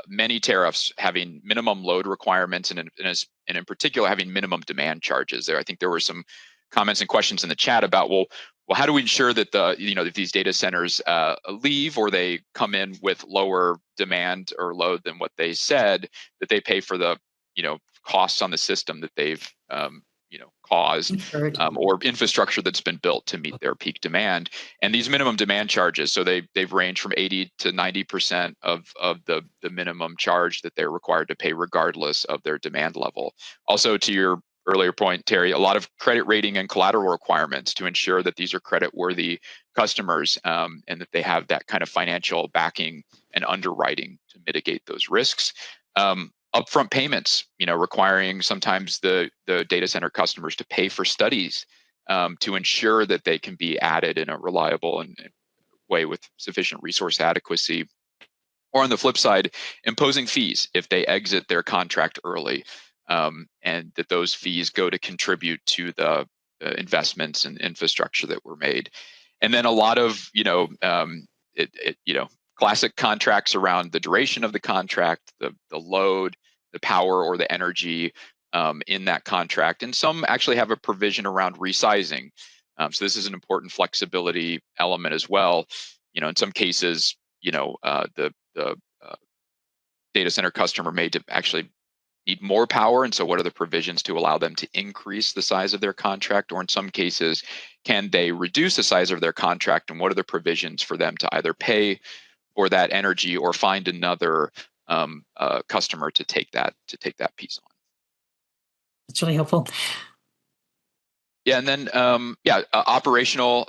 many tariffs having minimum load requirements, and in particular having minimum demand charges. There, I think there were some comments and questions in the chat about, well, how do we ensure that that these data centers leave, or they come in with lower demand or load than what they said, that they pay for the costs on the system that they've caused, or infrastructure that's been built to meet their peak demand. And these minimum demand charges, so they've ranged from 80 to 90% of the minimum charge that they're required to pay regardless of their demand level. Also, to your earlier point, Teri, a lot of credit rating and collateral requirements to ensure that these are credit-worthy customers, and that they have that kind of financial backing and underwriting to mitigate those risks. Upfront payments, requiring sometimes the data center customers to pay for studies, to ensure that they can be added in a reliable and way with sufficient resource adequacy. Or on the flip side, imposing fees if they exit their contract early, and that those fees go to contribute to the investments and infrastructure that were made. And then a lot of classic contracts around the duration of the contract, the load, the power, or the energy in that contract. And some actually have a provision around resizing. So this is an important flexibility element as well. In some cases, the data center customer may actually need more power, and so what are the provisions to allow them to increase the size of their contract? Or in some cases, can they reduce the size of their contract, and what are the provisions for them to either pay for that energy or find another customer to take that piece on? That's really helpful. Yeah, and then operational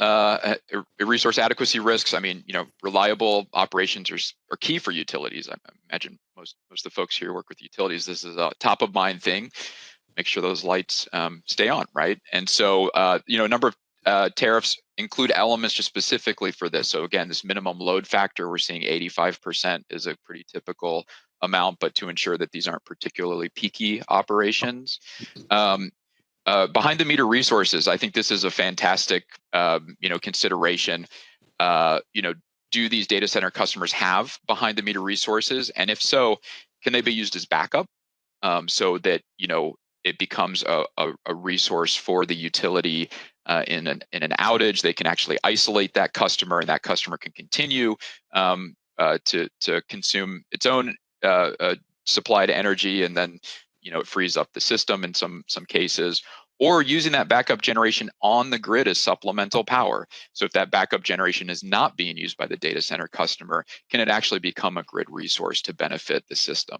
resource adequacy risks. I mean, reliable operations are key for utilities. I imagine most of the folks here work with utilities. This is a top of mind thing. Make sure those lights stay on, right? And so, a number of tariffs include elements just specifically for this. So again, this minimum load factor, we're seeing 85% is a pretty typical amount, but to ensure that these aren't particularly peaky operations. Behind the meter resources, I think this is a fantastic, consideration. Do these data center customers have behind the meter resources? And if so, can they be used as backup, so that, it becomes a resource for the utility in an outage? They can actually isolate that customer, and that customer can continue to consume its own supplied energy, and then it frees up the system in some cases. Or using that backup generation on the grid as supplemental power. So if that backup generation is not being used by the data center customer, can it actually become a grid resource to benefit the system?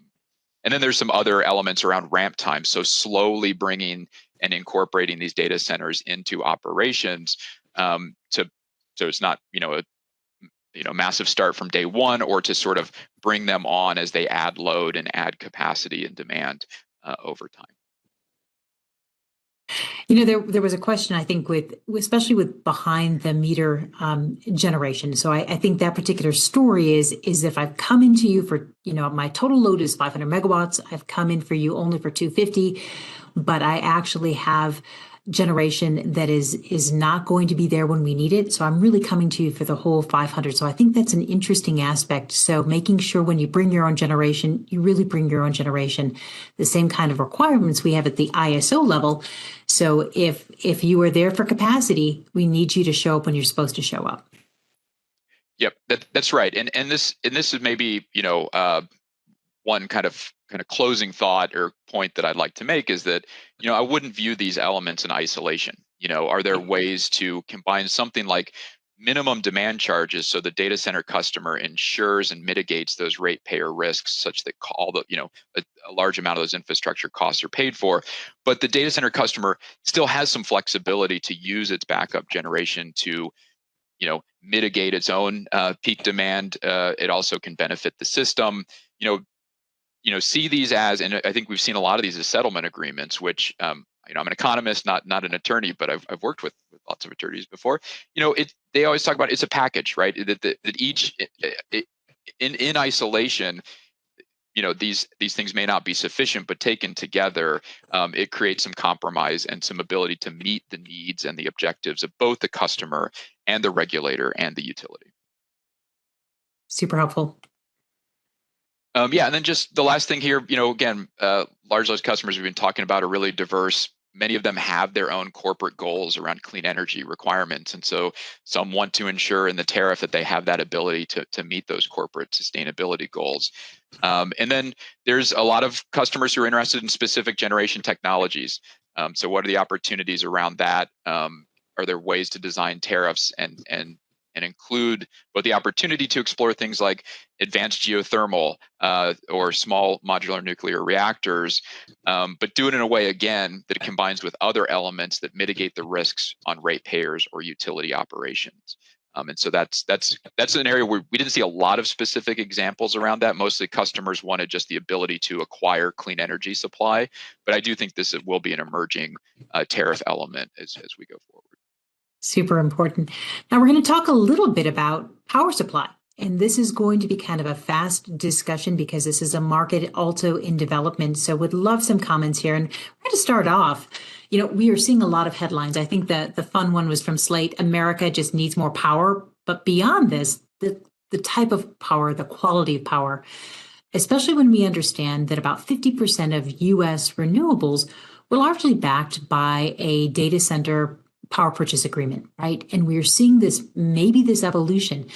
And then there's some other elements around ramp time. So slowly bringing and incorporating these data centers into operations, so it's not a massive start from day one, or to sort of bring them on as they add load and add capacity and demand over time. There was a question, I think, especially with behind the meter generation. So I think that particular story is if I've come into you for, my total load is 500 megawatts, I've come in for you only for 250, but I actually have generation that is not going to be there when we need it. So I'm really coming to you for the whole 500. So I think that's an interesting aspect. So making sure when you bring your own generation, you really bring your own generation, the same kind of requirements we have at the ISO level. So if you are there for capacity, we need you to show up when you're supposed to show up. Yep, that's right. And this is maybe, one kind of closing thought or point that I'd like to make is that, I wouldn't view these elements in isolation. Are there ways to combine something like minimum demand charges, so the data center customer ensures and mitigates those ratepayer risks, such that a large amount of those infrastructure costs are paid for, but the data center customer still has some flexibility to use its backup generation to mitigate its own peak demand. It also can benefit the system. See these as, and I think we've seen a lot of these as settlement agreements, which I'm an economist, not an attorney, but I've worked with lots of attorneys before. They always talk about it's a package, right? That each in isolation, these things may not be sufficient, but taken together, it creates some compromise and some ability to meet the needs and the objectives of both the customer and the regulator and the utility. Super helpful. And then just the last thing here, again, large load customers we've been talking about are really diverse. Many of them have their own corporate goals around clean energy requirements. And so some want to ensure in the tariff that they have that ability to meet those corporate sustainability goals. And then there's a lot of customers who are interested in specific generation technologies. So what are the opportunities around that? Are there ways to design tariffs and include both the opportunity to explore things like advanced geothermal or small modular nuclear reactors, but do it in a way, again, that it combines with other elements that mitigate the risks on ratepayers or utility operations. And so that's an area where we didn't see a lot of specific examples around that. Mostly customers wanted just the ability to acquire clean energy supply. But I do think this will be an emerging tariff element as we go forward. Super important. Now we're going to talk a little bit about power supply. And this is going to be kind of a fast discussion because this is a market also in development. So would love some comments here. And we're going to start off, we are seeing a lot of headlines. I think that the fun one was from Slate, America just needs more power. But beyond this, the type of power, the quality of power, especially when we understand that about 50% of U.S. renewables were largely backed by a data center power purchase agreement, right? And we're seeing this evolution.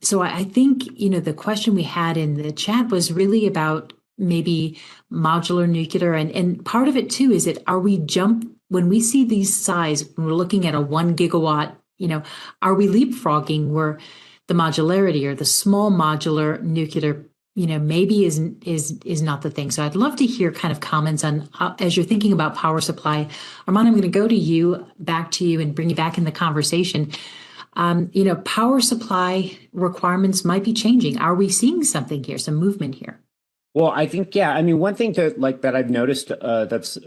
So I think, the question we had in the chat was really about maybe modular nuclear. And part of it too is that when we see these size, when we're looking at a 1 gigawatt, are we leapfrogging where the modularity or the small modular nuclear maybe is not the thing. So I'd love to hear kind of comments on how, as you're thinking about power supply. Arman, I'm going to go back to you and bring you back in the conversation. Power supply requirements might be changing. Are we seeing something here, some movement here? Well, I think, yeah. I mean, one thing that I've noticed that's,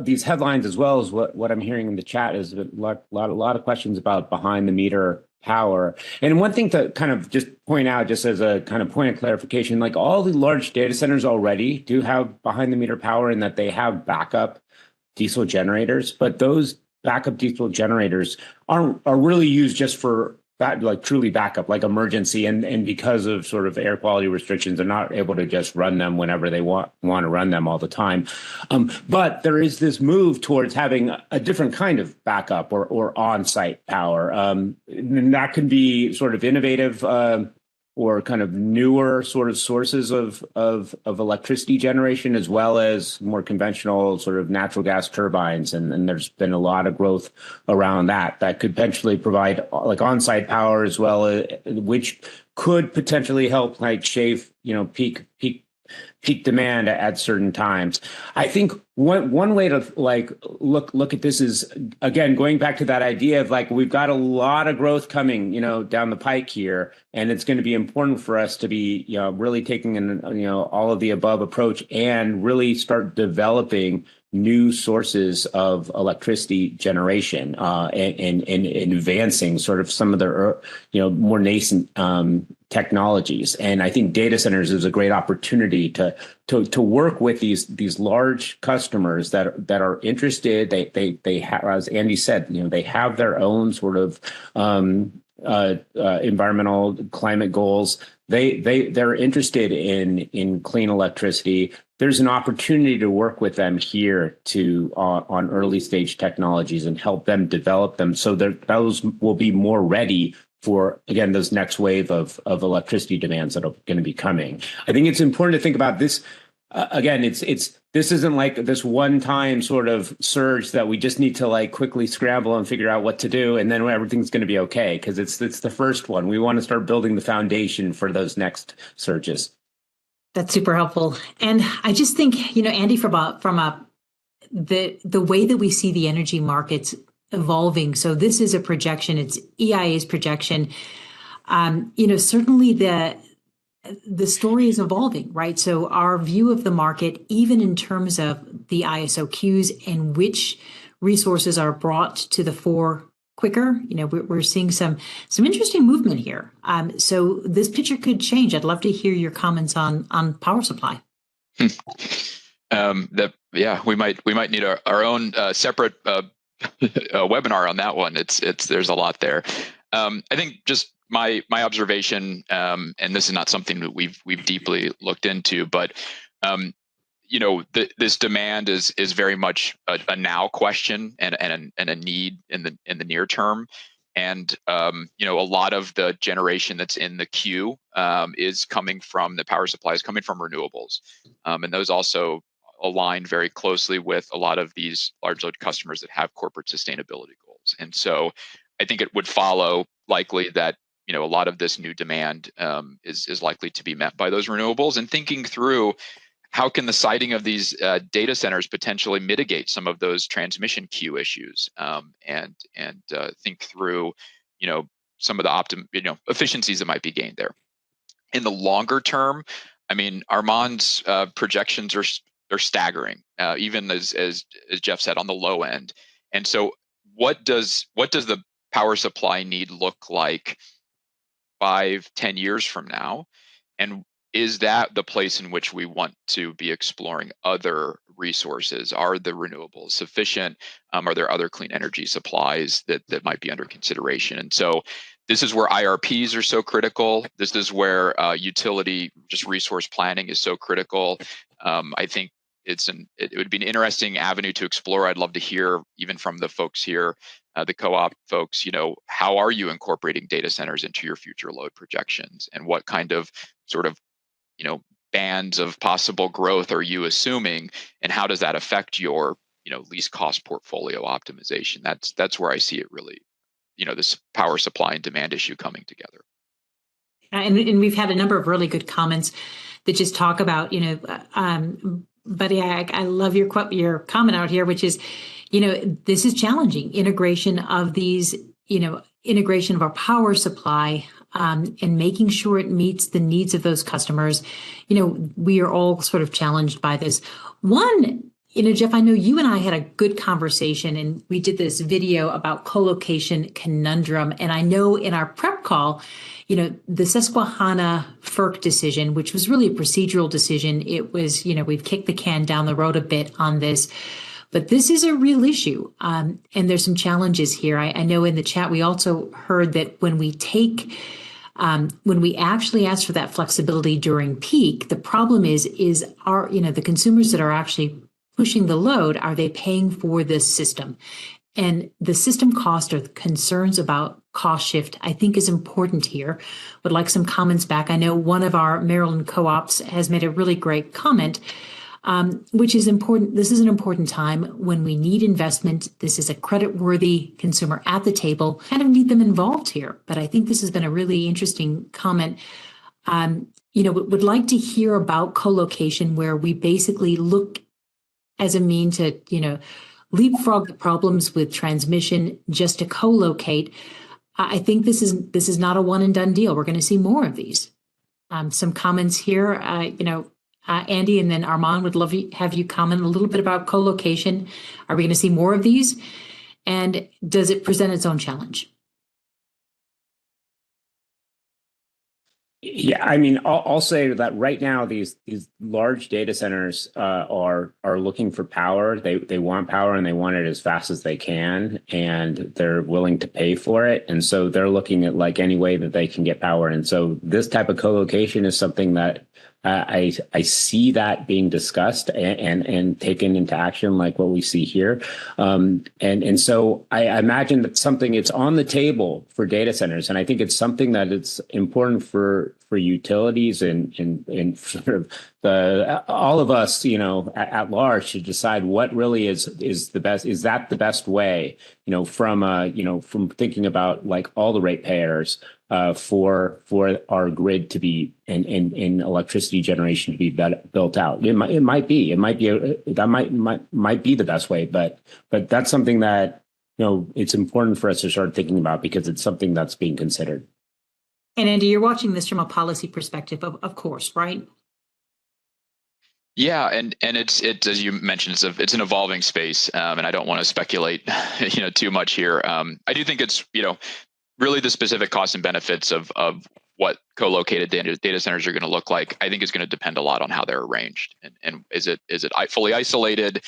these headlines as well as what I'm hearing in the chat is a lot of questions about behind the meter power. And one thing to kind of just point out, just as a kind of point of clarification, like all the large data centers already do have behind the meter power in that they have backup diesel generators, but those backup diesel generators are really used just for that, like truly backup, like emergency, and because of sort of air quality restrictions, they're not able to just run them whenever they want to run them all the time. But there is this move towards having a different kind of backup or on-site power, and that can be sort of innovative or kind of newer sort of sources of electricity generation, as well as more conventional sort of natural gas turbines. And there's been a lot of growth around that could potentially provide like on-site power as well, which could potentially help like shave, peak demand at certain times. I think one way to like look at this is, again, going back to that idea of like we've got a lot of growth coming, down the pike here, and it's going to be important for us to be, really taking an, all of the above approach and really start developing new sources of electricity generation and advancing sort of some of the more nascent technologies. And I think data centers is a great opportunity to work with these large customers that are interested. They have, as Andy said, they have their own sort of environmental climate goals. They're interested in clean electricity. There's an opportunity to work with them here on early stage technologies and help them develop them so that those will be more ready for, again, those next wave of electricity demands that are going to be coming. I think it's important to think about this. Again, this isn't like this one-time sort of surge that we just need to like quickly scramble and figure out what to do, and then everything's going to be okay, because it's the first one. We want to start building the foundation for those next surges. That's super helpful. And I just think, Andy, from the way that we see the energy markets evolving. So this is a projection. It's EIA's projection. Certainly the story is evolving, right? So our view of the market, even in terms of the ISO queues and which resources are brought to the fore quicker, we're seeing some interesting movement here. So this picture could change. I'd love to hear your comments on power supply. We might need our own separate webinar on that one. There's a lot there. I think just my observation, and this is not something that we've deeply looked into, but this demand is very much a now question and a need in the near term. And a lot of the generation that's in the queue is coming from the power supplies, coming from renewables, and those also align very closely with a lot of these large load customers that have corporate sustainability goals. And so I think it would follow likely that a lot of this new demand is likely to be met by those renewables. And thinking through how can the siting of these data centers potentially mitigate some of those transmission queue issues, and think through some of the efficiencies that might be gained there. In the longer term, I mean, Arman's projections are staggering, even as Jeff said, on the low end. And so what does the power supply need look like 5-10 years from now? And is that the place in which we want to be exploring other resources? Are the renewables sufficient? Are there other clean energy supplies that might be under consideration? And so this is where IRPs are so critical. This is where utility just resource planning is so critical. I think it would be an interesting avenue to explore. I'd love to hear even from the folks here, the co-op folks, how are you incorporating data centers into your future load projections, and what kind of sort of bands of possible growth are you assuming, and how does that affect your least cost portfolio optimization? That's where I see it really, this power supply and demand issue coming together. And we've had a number of really good comments that just talk about but yeah, I love your comment out here, which is this is challenging integration of these integration of our power supply. And making sure it meets the needs of those customers. We are all sort of challenged by this. One, Jeff, I know you and I had a good conversation, and we did this video about co-location conundrum. And I know in our prep call, the Susquehanna FERC decision, which was really a procedural decision, it was, we've kicked the can down the road a bit on this. But this is a real issue, and there's some challenges here. I know in the chat we also heard that when we actually ask for that flexibility during peak, the problem is the consumers that are actually pushing the load, are they paying for this system? And the system cost or the concerns about cost shift, I think, is important here. Would like some comments back. I know one of our Maryland co-ops has made a really great comment, which is important. This is an important time when we need investment. This is a credit-worthy consumer at the table. Kind of need them involved here. But I think this has been a really interesting comment. Would like to hear about co-location, where we basically look as a mean to, leapfrog the problems with transmission just to co-locate. I think this is not a one and done deal. We're going to see more of these. Some comments here, Andy, and then Arman, would love to have you comment a little bit about co-location. Are we going to see more of these? And does it present its own challenge? Yeah, I mean, I'll say that right now these large data centers are looking for power. They want power, and they want it as fast as they can, and they're willing to pay for it. And so they're looking at like any way that they can get power. And so this type of co-location is something that I see that being discussed and taken into action, like what we see here. And so I imagine that it's on the table for data centers. And I think it's something that it's important for utilities and sort of all of us, at large, to decide what really is the best. Is that the best way, from thinking about like all the ratepayers, for our grid to be and electricity generation to be built out. That might be the best way, but that's something that it's important for us to start thinking about because it's something that's being considered. And Andy, you're watching this from a policy perspective, of course, right? Yeah, and it's as you mentioned, it's an evolving space, and I don't want to speculate, too much here. I do think it's really the specific costs and benefits of what co-located data centers are going to look like. I think is going to depend a lot on how they're arranged, and is it fully isolated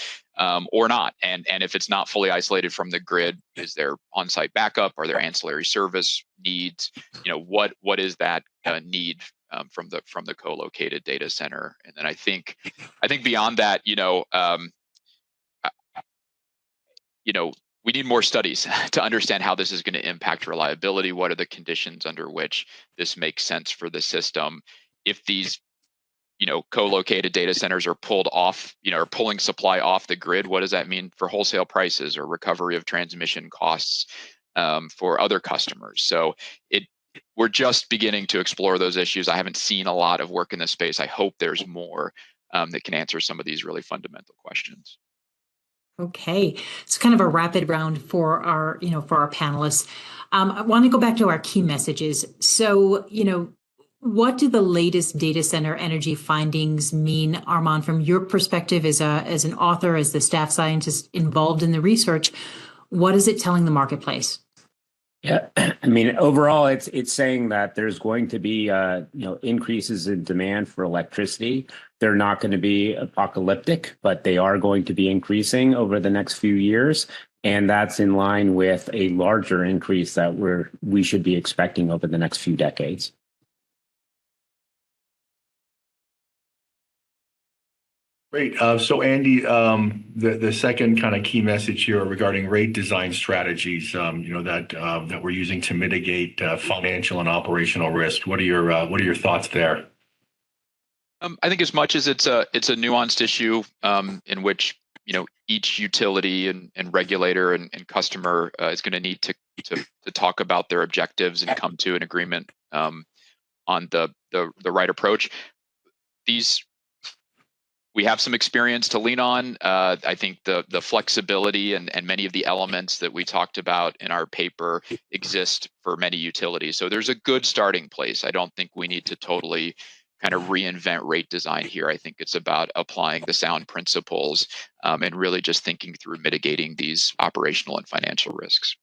or not? And if it's not fully isolated from the grid, is there on-site backup? Are there ancillary service needs? What is that need from the co-located data center? And then I think beyond that, we need more studies to understand how this is going to impact reliability. What are the conditions under which this makes sense for the system? If these, co-located data centers are pulled off, or pulling supply off the grid, what does that mean for wholesale prices or recovery of transmission costs for other customers? So we're just beginning to explore those issues. I haven't seen a lot of work in this space. I hope there's more that can answer some of these really fundamental questions. Okay, it's kind of a rapid round for our panelists. I want to go back to our key messages. So, what do the latest data center energy findings mean, Arman, from your perspective as an author, as the staff scientist involved in the research? What is it telling the marketplace? Yeah, I mean, overall, it's saying that there's going to be increases in demand for electricity. They're not going to be apocalyptic, but they are going to be increasing over the next few years, and that's in line with a larger increase that we should be expecting over the next few decades. Great. So Andy, the second kind of key message here regarding rate design strategies, that we're using to mitigate financial and operational risk. What are your thoughts there? I think as much as it's a nuanced issue in which each utility and regulator and customer is going to need to talk about their objectives and come to an agreement on the right approach. We have some experience to lean on. I think the flexibility and many of the elements that we talked about in our paper exist for many utilities. So there's a good starting place. I don't think we need to totally kind of reinvent rate design here. I think it's about applying the sound principles and really just thinking through mitigating these operational and financial risks.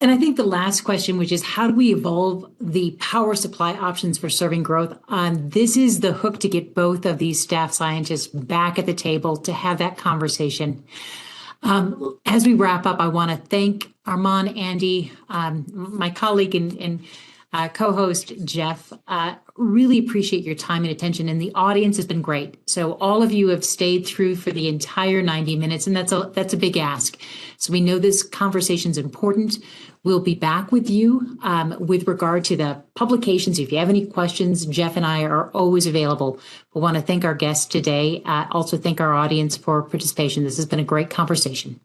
And I think the last question, which is how do we evolve the power supply options for serving growth? This is the hook to get both of these staff scientists back at the table to have that conversation. As we wrap up, I want to thank Arman, Andy, my colleague and co-host Jeff. Really appreciate your time and attention, and the audience has been great. So all of you have stayed through for the entire 90 minutes, and that's a big ask. So we know this conversation is important. We'll be back with you with regard to the publications. If you have any questions, Jeff and I are always available. We want to thank our guests today. Also thank our audience for participation. This has been a great conversation.